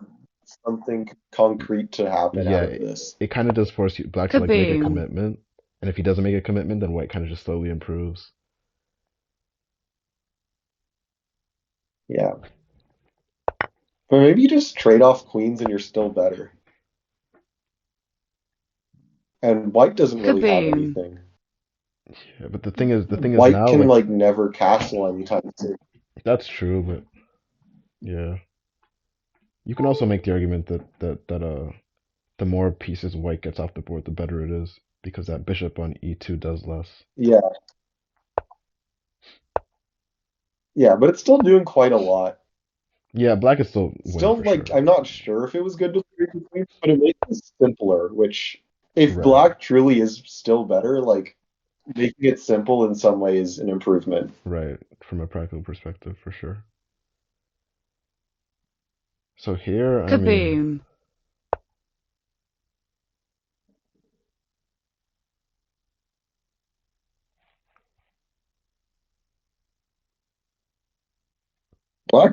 B: something concrete to happen
A: Yeah,
B: out of this.
A: it kind of does force black to like make a
C: Kaboom.
A: commitment. And if he doesn't make a commitment, then white kind of just slowly improves.
B: Yeah. But maybe you just trade off queens and you're still better. And white doesn't really have
C: Kaboom.
B: anything.
A: Yeah, but the thing is
B: White
A: now
B: can
A: like
B: like never castle anytime soon.
A: that's true, but yeah. You can also make the argument that the more pieces white gets off the board, the better it is because that bishop on e2 does less.
B: Yeah, yeah, but it's still doing quite a lot.
A: Yeah, black is still winning
B: Still,
A: for
B: like,
A: sure.
B: I'm not sure if it was good to play two queens, but it makes it simpler, which if
A: Right,
B: black truly is still better, like making it simple in some way is an improvement.
A: right. From a practical perspective, for sure. So here, I mean,
C: Kaboom.
B: Black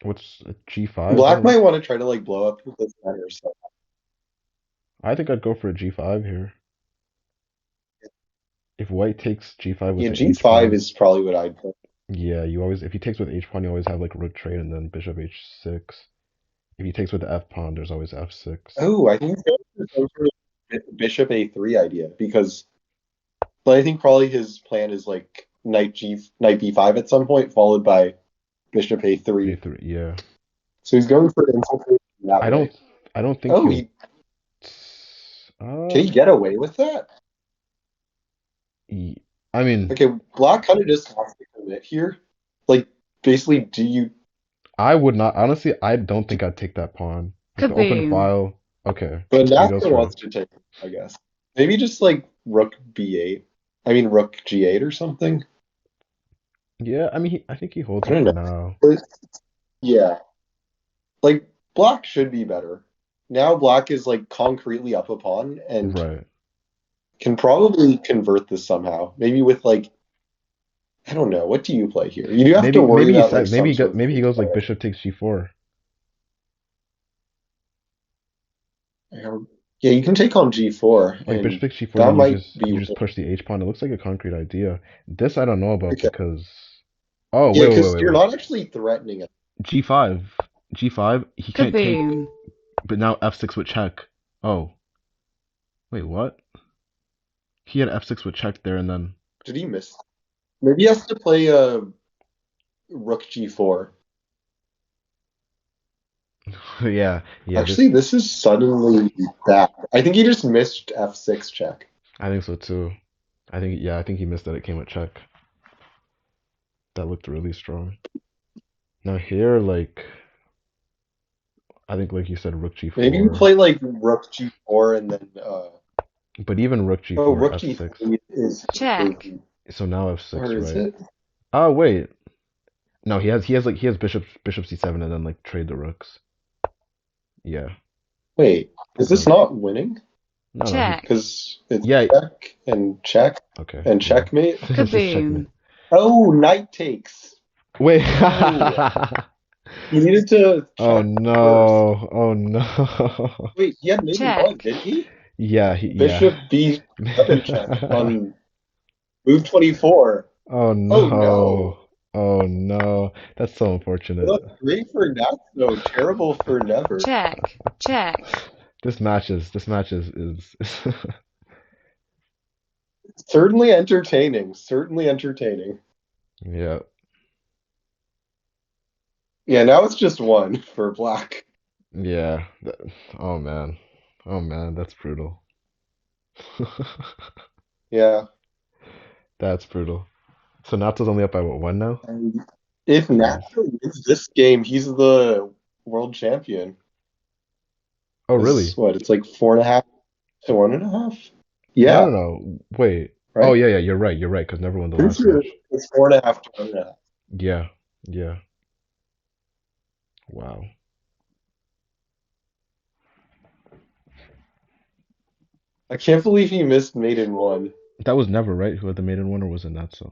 A: what's a g5
B: Black
A: then?
B: might want to try to like blow up the center. So
A: I think I'd go for a g5 here. If white takes g5 with
B: yeah,
A: the h
B: G5
A: pawn,
B: is probably what I'd put.
A: yeah, you always if he takes with h pawn, you always have like rook trade and then bishop h6. If he takes with the f pawn, there's always f6.
B: Oh, I think he's going for some sort of bishop A3 idea because but I think probably his plan is like knight B5 at some point, followed by bishop A3.
A: a3, yeah.
B: So he's going for infiltration that
A: I
B: way.
A: don't I don't think
B: Oh,
A: he'll
B: he can
A: uh
B: he get away with that?
A: he, I mean,
B: Okay, black kind of just has to commit here. Like basically, do you?
A: I would not honestly, I don't think I'd take that pawn. With the open
C: Kaboom.
A: file, okay.
B: But
A: He goes
B: Nasser
A: for it.
B: wants to take it, I guess. Maybe just like rook B8. I mean rook G8 or something.
A: Yeah, I mean I think he holds
B: I
A: it
B: don't
A: for
B: know.
A: now.
B: But yeah, like black should be better. Now black is like concretely up a pawn and
A: Right.
B: can probably convert this somehow. Maybe with like I don't know. What do you play here? You do have to
A: Maybe
B: worry
A: maybe
B: that like
A: maybe
B: some sort of
A: maybe he
B: queen
A: goes like
B: play.
A: bishop takes g4.
B: Yeah, you can take on G4,
A: Wait, bishop
B: and
A: takes g4,
B: that
A: then
B: might be
A: you just push the h pawn. It looks like a concrete idea. This I don't know about
B: okay.
A: because oh
B: Yeah,
A: wait wait wait
B: because
A: wait
B: you're
A: wait
B: not actually threatening it.
A: g5 g5 he can't take,
C: Kaboom.
A: but now f6 with check. Oh wait what? He had f6 with check there and then
B: Did he miss? Maybe he has to play Rook G4.
A: yeah yeah this
B: Actually, this is suddenly bad. I think he just missed F6 check.
A: I think so too. I think he missed that it came with check. That looked really strong. Now here like I think like you said rook
B: Maybe you
A: g4,
B: play like Rook G4 and then
A: but even rook
B: oh,
A: g4
B: Rook
A: f6.
B: G3 is
C: Check.
A: So now
B: or
A: f6,
B: is
A: right?
B: it?
A: Oh wait, no, he has bishop c7 and then like trade the rooks. Yeah,
B: Wait, is this
A: no,
B: not winning?
A: no he
C: Check.
B: Because it's
A: yeah
B: check
A: okay
B: and
A: yeah
B: checkmate.
A: it's just checkmate.
C: Kaboom.
B: Oh, knight takes.
A: Wait,
B: Oh, he needed to
A: oh
B: check first.
A: no, oh no.
B: Wait, he had maybe one,
C: Check.
B: did he?
A: Yeah,
B: Bishop B weapon check on move 24.
A: Oh
B: Oh
A: no.
B: no.
A: Oh no. That's so unfortunate.
B: Look, great for Nats though, terrible for Never.
C: Check. Check.
A: This match is
B: Certainly entertaining. Certainly entertaining.
A: yeah.
B: Yeah, now it's just one for Black.
A: Yeah. Oh man. Oh man, that's brutal.
B: Yeah.
A: That's brutal. So Nato's only up by what, one now?
B: And if Nats
A: Jeez.
B: wins this game, he's the world champion.
A: Oh
B: Because
A: really?
B: what? It's like 4.5 to 1.5.
A: No, no,
B: Yeah,
A: no. Wait. Oh
B: right.
A: yeah, yeah, you're right. You're right, because never won the
B: Pretty
A: last
B: sure
A: match.
B: it's 4.5 to 1.5.
A: Yeah. Yeah. Wow.
B: I can't believe he missed maiden one.
A: That was never right who had the maiden one, or was it Natsu?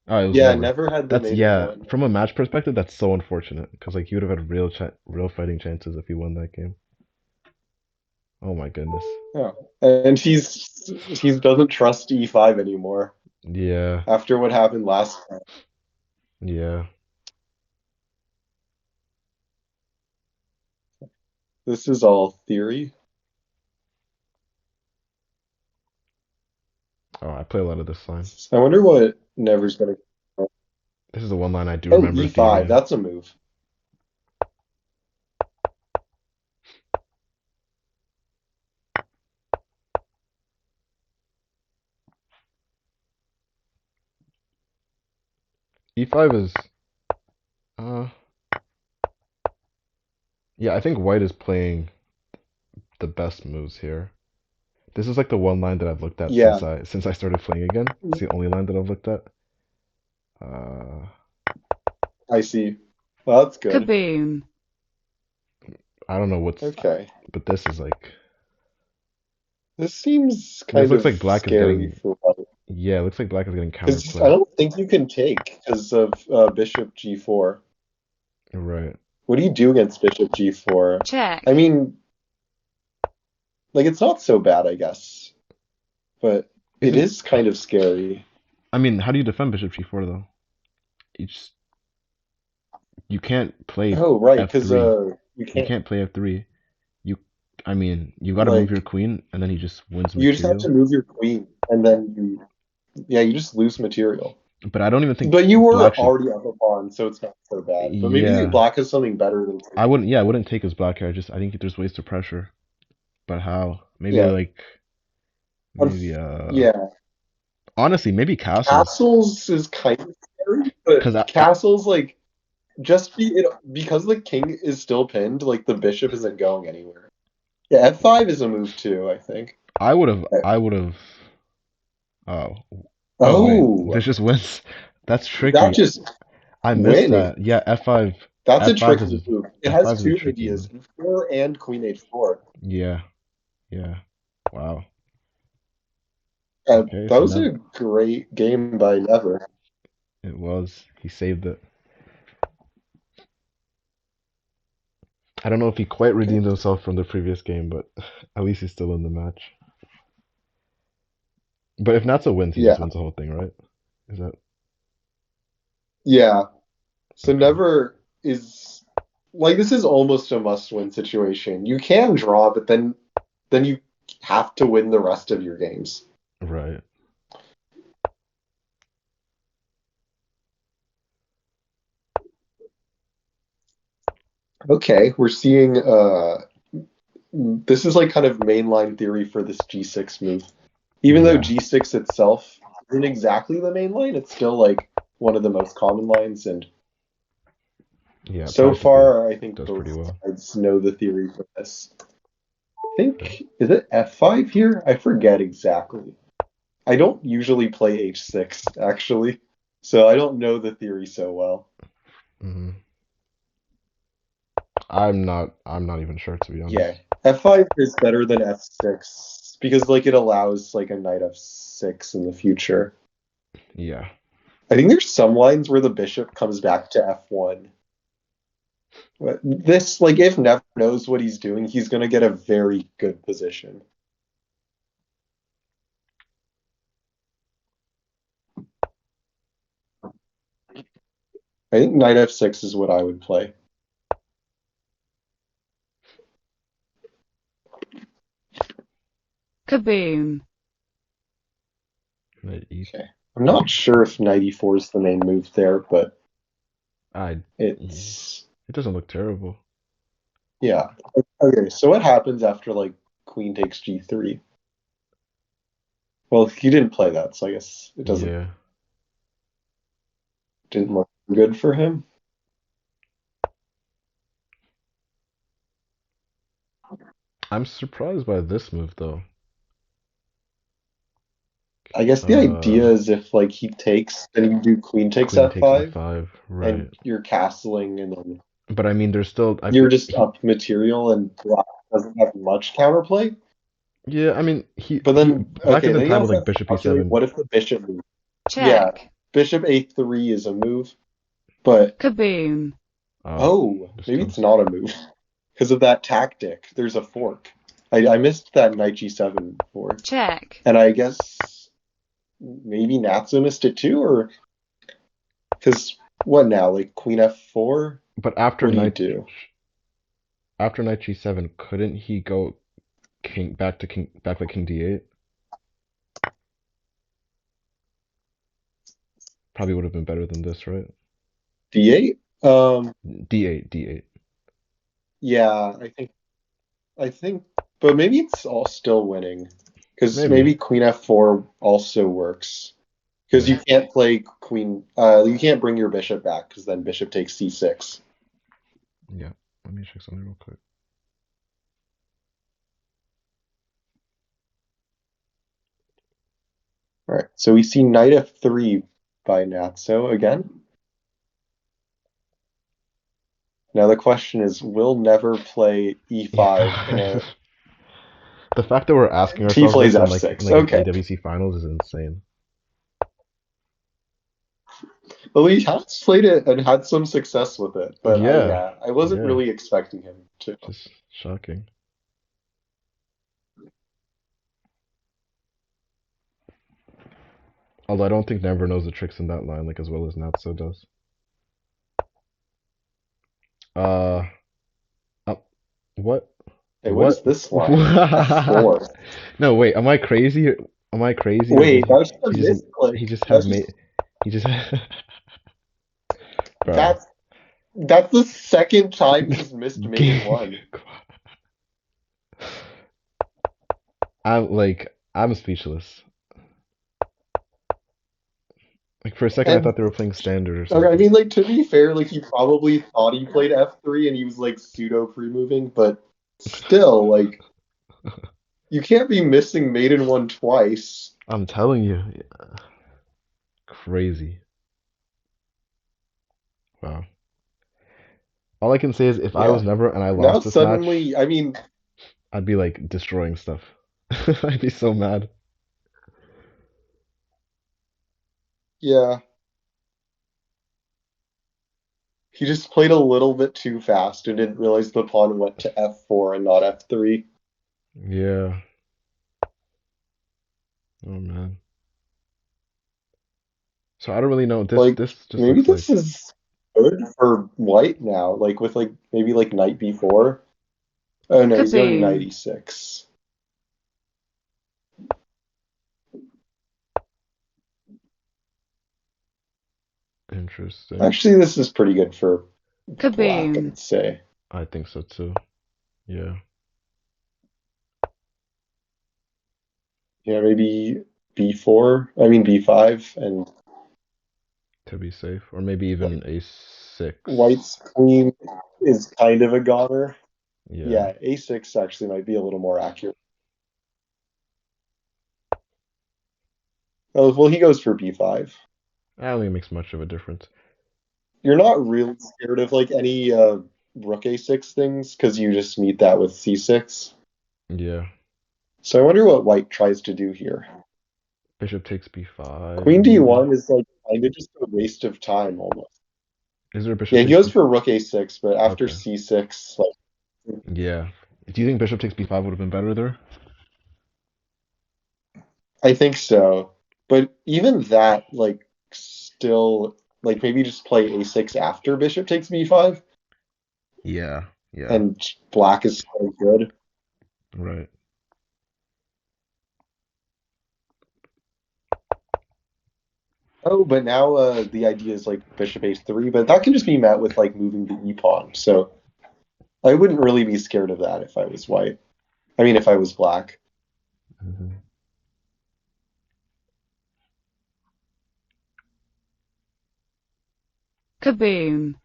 A: Oh, it was
B: Yeah,
A: never.
B: never had the
A: That's
B: maiden
A: yeah.
B: one.
A: From a match perspective, that's so unfortunate because like he would have had real fighting chances if he won that game. Oh my goodness.
B: Yeah, and he doesn't trust E5 anymore
A: Yeah.
B: after what happened last time.
A: Yeah.
B: This is all theory.
A: Oh, I play a lot of this line.
B: I wonder what Never's gonna.
A: This is the one line I do
B: Oh,
A: remember
B: E5,
A: theorying.
B: that's a move.
A: E5 is uh yeah, I think White is playing the best moves here. This is like the one line that I've looked at
B: Yeah,
A: since I started playing again. It's the only line that I've looked at. Uh
B: I see. Well, that's good.
C: Kaboom.
A: I don't know what's
B: Okay.
A: but this is like
B: This seems
A: this
B: kind
A: looks
B: of
A: like Black is
B: scary
A: getting
B: for White.
A: yeah, it looks like Black is getting
B: Because I
A: counterplayed.
B: don't think you can take because of Bishop G4.
A: Right.
B: What do you do against Bishop G4? I
C: Check.
B: mean, like, it's not so bad, I guess. But it
A: Isn't
B: is kind of scary.
A: I mean, how do you defend Bishop G4 though? You just you can't play
B: Oh, right, because
A: F3.
B: you
A: You
B: can't,
A: can't play F3. You I mean, you got to move your
B: like,
A: queen and then he just wins
B: you just have to
A: material.
B: move your queen, and then yeah, you just lose material.
A: But I don't even think
B: But you
A: Black
B: were
A: should.
B: already up a pawn, so it's not so bad. But maybe
A: Yeah.
B: Black has something better than
A: I
B: queen.
A: wouldn't yeah, I wouldn't take his Black here. I think there's ways to pressure. But how? Maybe
B: Yeah.
A: like maybe
B: Unf- Yeah.
A: honestly, maybe castles
B: Castles is kind of scary, but
A: cuz
B: castles, like, because the king is still pinned, like, the bishop isn't going anywhere. Yeah, F5 is a move too, I think.
A: I would have oh. Oh wait,
B: Oh,
A: this just wins. That's
B: that
A: tricky.
B: just
A: I missed
B: winning.
A: that. Yeah, F5
B: That's a
A: F5 is
B: tricky move. It has
A: F5 is a
B: two
A: tricky
B: ideas,
A: move.
B: E4 and Queen H4.
A: Yeah, yeah. Wow. Okay,
B: That
A: so
B: was
A: now
B: a great game by Never.
A: it was. He saved it. I don't know if he quite redeemed himself from the previous game, but at least he's still in the match. But if Natsu wins, he just
B: Yeah,
A: wins the whole thing, right? Is that
B: yeah. So
A: okay?
B: Never is like, this is almost a must-win situation. You can draw, but then you have to win the rest of your games.
A: Right.
B: Okay, we're seeing this is like kind of mainline theory for this G6 move. Even though
A: Yeah.
B: G6 itself isn't exactly the main line, it's still like one of the most common lines, and
A: Yeah,
B: so
A: practically
B: far I think
A: does
B: both
A: pretty well.
B: sides know the theory for this. I think, is it F5 here? I forget exactly. I don't usually play H6 actually, so I don't know the theory so well.
A: hmm I'm not even sure to be honest.
B: Yeah, F5 is better than F6 because like it allows like a knight F6 in the future.
A: Yeah.
B: I think there's some lines where the bishop comes back to F1. But this, like, if Never knows what he's doing, he's gonna get a very good position. I think knight f6 is what I would play.
C: Kaboom.
A: Knight e.
B: Okay. I'm not sure if knight e4 is the main move there, but
A: I.
B: it's
A: It doesn't look terrible.
B: yeah. Okay, so what happens after like queen takes g3? Well, he didn't play that, so I guess it doesn't
A: Yeah.
B: didn't look good for him.
A: I'm surprised by this move though.
B: I guess the idea
A: Uh,
B: is if like he takes, then you do queen takes
A: Queen takes
B: f5,
A: f5,
B: and
A: right?
B: you're castling, and then
A: But I mean, there's still I
B: you're
A: feel
B: just
A: he.
B: up material, and black doesn't have much counterplay.
A: Yeah, I mean,
B: But then,
A: Black
B: okay,
A: is
B: then you
A: entitled
B: also
A: like
B: have to
A: bishop
B: calculate
A: e7.
B: what if the bishop moves. Yeah,
C: Check.
B: bishop a3 is a move, but
C: Kaboom.
A: Oh,
B: oh,
A: this
B: maybe it's
A: comes.
B: not a move because of that tactic. There's a fork. I missed that knight g7 fork,
C: Check.
B: and I guess maybe Natsu missed it too, or because what now? Like queen f4?
A: But
B: What do you do?
A: after knight g7, couldn't he go back like king d8? Probably would have been better than this, right?
B: d8?
A: D8, d8.
B: Yeah, I think, but maybe it's all still winning because
A: Maybe.
B: maybe queen f4 also works because
A: Yeah.
B: you can't play queen. You can't bring your bishop back because then bishop takes c6.
A: Yeah. Let me check something real quick.
B: All right, so we see knight f3 by Natso again. Now the question is, will never play e5 in a.
A: E5. The fact that we're asking
B: He
A: ourselves
B: plays
A: this in like
B: f6.
A: an
B: Okay,
A: AWC finals is insane.
B: well he has played it and had some success with it, but
A: Yeah.
B: yeah, I wasn't
A: Yeah.
B: really expecting him to.
A: Just shocking. Although I don't think Never knows the tricks in that line like as well as Natso does. Uh, uh what?
B: Hey, what is
A: What?
B: this line? f4.
A: No, wait. Am I crazy? Am I crazy or
B: Wait,
A: did
B: that's a
A: he just
B: misclick.
A: he just have
B: That's
A: made
B: just
A: he just bro.
B: that's that's the second time he's missed mate in
A: Game.
B: one.
A: I'm speechless. Like for a second I
B: And
A: thought they were playing standard or
B: okay, I
A: something.
B: mean, like to be fair, like he probably thought he played f3 and he was like pseudo pre-moving, but still, like you can't be missing mate in one twice.
A: I'm telling you. Crazy. Wow. All I can say is if I was
B: Yeah.
A: Never and I
B: Now
A: lost this match,
B: suddenly, I mean,
A: I'd be like destroying stuff. I'd be so mad.
B: yeah, he just played a little bit too fast and didn't realize the pawn went to f4 and not f3.
A: Yeah. Oh man. So I don't really know. This
B: Like
A: this just
B: maybe
A: looks like
B: this is good for white now, like with like maybe like knight b4. Oh no, he's going knight
C: Kaboom.
B: e6.
A: interesting.
B: Actually, this is pretty good for black,
C: Kaboom.
B: I'd say.
A: I think so too. Yeah.
B: Yeah, maybe b4. I mean b5, and
A: To be safe. Or maybe even a6.
B: white's queen is kind of a goner.
A: Yeah.
B: Yeah, a6 actually might be a little more accurate. Oh, well, he goes for b5.
A: I don't think it makes much of a difference.
B: You're not really scared of like any rook a6 things because you just meet that with c6.
A: Yeah.
B: So I wonder what white tries to do here.
A: Bishop takes b5,
B: Queen
A: maybe.
B: d1 is like kind of just a waste of time almost.
A: Is there a bishop
B: Yeah, he
A: takes
B: goes
A: b?
B: for rook a6, but after
A: Okay.
B: c6, like
A: Yeah. Do you think bishop takes b5 would have been better there?
B: I think so. But even that, like, still like maybe just play a6 after bishop takes b5,
A: Yeah, yeah,
B: and black is so good.
A: right.
B: Oh, but now the idea is like bishop h3, but that can just be met with like moving the e pawn. So I wouldn't really be scared of that if I was white. I mean, if I was black.
A: Hmm.
C: Kaboom.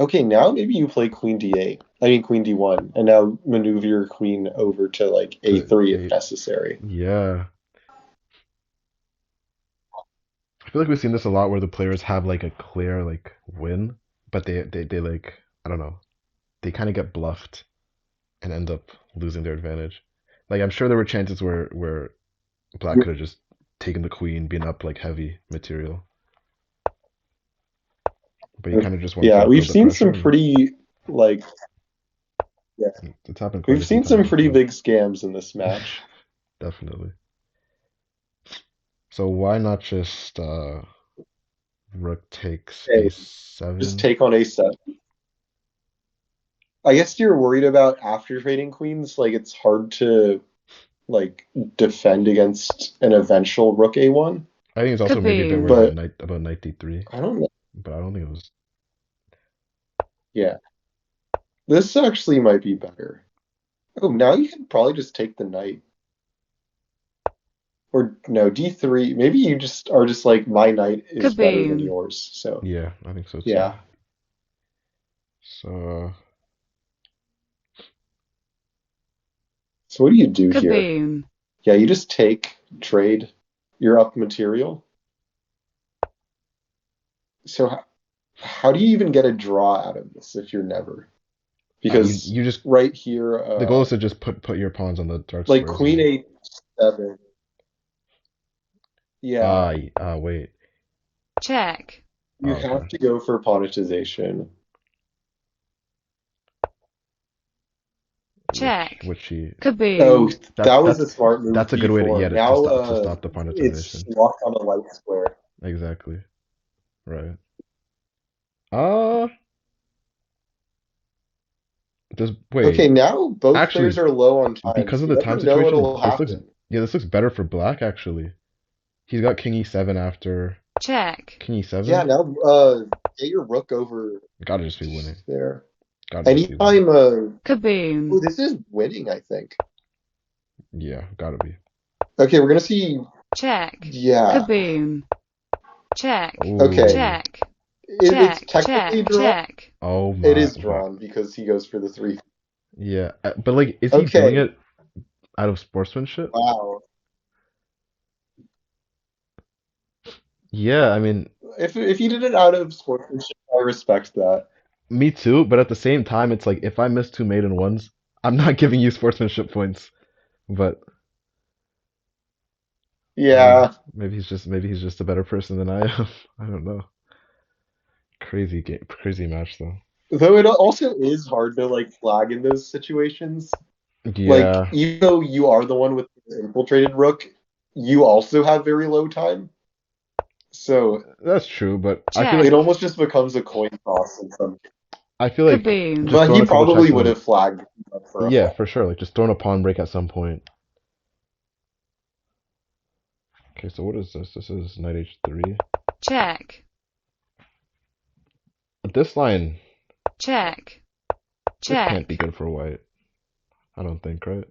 B: Okay, now maybe you play queen d8. I mean queen d1, and now maneuver your queen over to like
A: To
B: a3 if
A: eight.
B: necessary.
A: Yeah. I feel like we've seen this a lot where the players have like a clear like win, but they like I don't know, they kind of get bluffed and end up losing their advantage. Like I'm sure there were chances where Black could have just taken the queen, been up like heavy material, but he kind of just wanted to
B: Yeah,
A: like
B: we've
A: build the
B: seen
A: pressure,
B: some
A: and
B: pretty like yeah,
A: it's happened quite
B: we've
A: a few
B: seen some
A: times
B: pretty
A: before.
B: big scams in this match.
A: Definitely. So why not just rook takes
B: Okay, just
A: a7?
B: take on a7. I guess you're worried about after trading queens, like it's hard to like defend against an eventual rook a1.
A: I think it's also maybe a bit worried
C: Kaboom.
A: about
B: But
A: knight d3,
B: I don't know.
A: but I don't think it was.
B: Yeah, this actually might be better. Oh, now you can probably just take the knight. Or no, d3. Maybe you just are just like my knight is better than
C: Kaboom.
B: yours. So
A: Yeah, I think so too.
B: yeah.
A: So
B: So what do you do here?
C: Kaboom.
B: Yeah, you just take, trade, you're up material. So how do you even get a draw out of this if you're never?
A: you
B: Because
A: you just
B: right here,
A: the goal is to just put your pawns on the dark
B: like
A: squares
B: queen
A: and
B: a7. Yeah,
A: wait.
C: Check.
B: you
A: Okay.
B: have to go for pawnetization.
C: Check.
A: Which he
B: Oh,
C: Kaboom.
B: that
A: that's
B: was
A: that's
B: a smart move,
A: that's a good way to, yeah,
B: b4.
A: to
B: Now
A: stop the
B: it's
A: pawnetization.
B: locked on a light square.
A: Exactly. Right. Uh does
B: Okay,
A: wait.
B: now both players
A: Actually,
B: are low on time,
A: because
B: so
A: of
B: you
A: the time
B: never know
A: situation,
B: what'll
A: this looks
B: happen.
A: yeah, this looks better for black actually. He's got king e7 after
C: Check.
A: king
B: Yeah,
A: e7.
B: now get your rook over
A: Gotta just be winning.
B: there.
A: Gotta just be winning.
B: Anytime, oh,
C: Kaboom.
B: this is winning, I think.
A: Yeah, gotta be.
B: Okay, we're gonna see.
C: Check.
B: Yeah.
C: Kaboom. Check.
B: Okay,
A: Ooh.
C: Check.
B: it's
C: Check.
B: technically
C: Check.
B: drawn.
C: Check.
A: Oh
B: It
A: my.
B: is drawn because he goes for the three.
A: Yeah, but like, is he doing
B: Okay,
A: it out of sportsmanship?
B: wow.
A: Yeah, I mean,
B: If he did it out of sportsmanship, I respect that.
A: me too, but at the same time, it's like if I miss two maiden ones, I'm not giving you sportsmanship points. But
B: Yeah,
A: maybe he's just a better person than I am. I don't know. Crazy game, crazy match though.
B: though it also is hard to like flag in those situations. Like,
A: Yeah,
B: even though you are the one with the infiltrated rook, you also have very low time. So
A: that's true, but
B: it
C: Check.
B: almost just becomes a coin toss in some.
A: I feel like
C: Kaboom.
A: just
B: But
A: throwing
B: he
A: a couple
B: probably
A: checks
B: would
A: and
B: have flagged for a
A: yeah,
B: flop.
A: for sure, like just throwing a pawn break at some point. Okay, so what is this? This is knight h3.
C: Check.
A: This line,
C: Check.
A: this can't be
C: Check.
A: good for white. I don't think, right?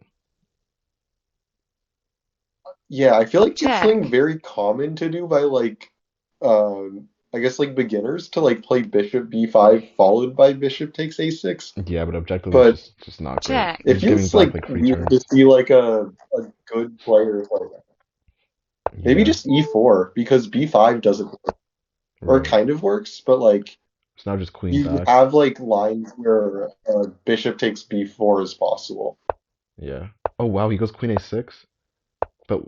B: Yeah, I feel like it's something
C: Check.
B: very common to do by like, I guess like beginners to like play bishop b5 followed by bishop takes a6.
A: Yeah, but objectively, it's
B: But
A: just not great.
C: Check.
A: You're
B: it
A: just giving
B: feels
A: black
B: like
A: like free
B: weird to
A: turns.
B: see like a good player play that. Maybe
A: Yeah,
B: just e4 because b5 doesn't work, or
A: right.
B: kind of works, but like
A: It's now just queen
B: you
A: back.
B: have like lines where bishop takes b4 is possible.
A: Yeah. Oh wow, he goes queen a6. But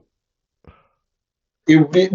B: It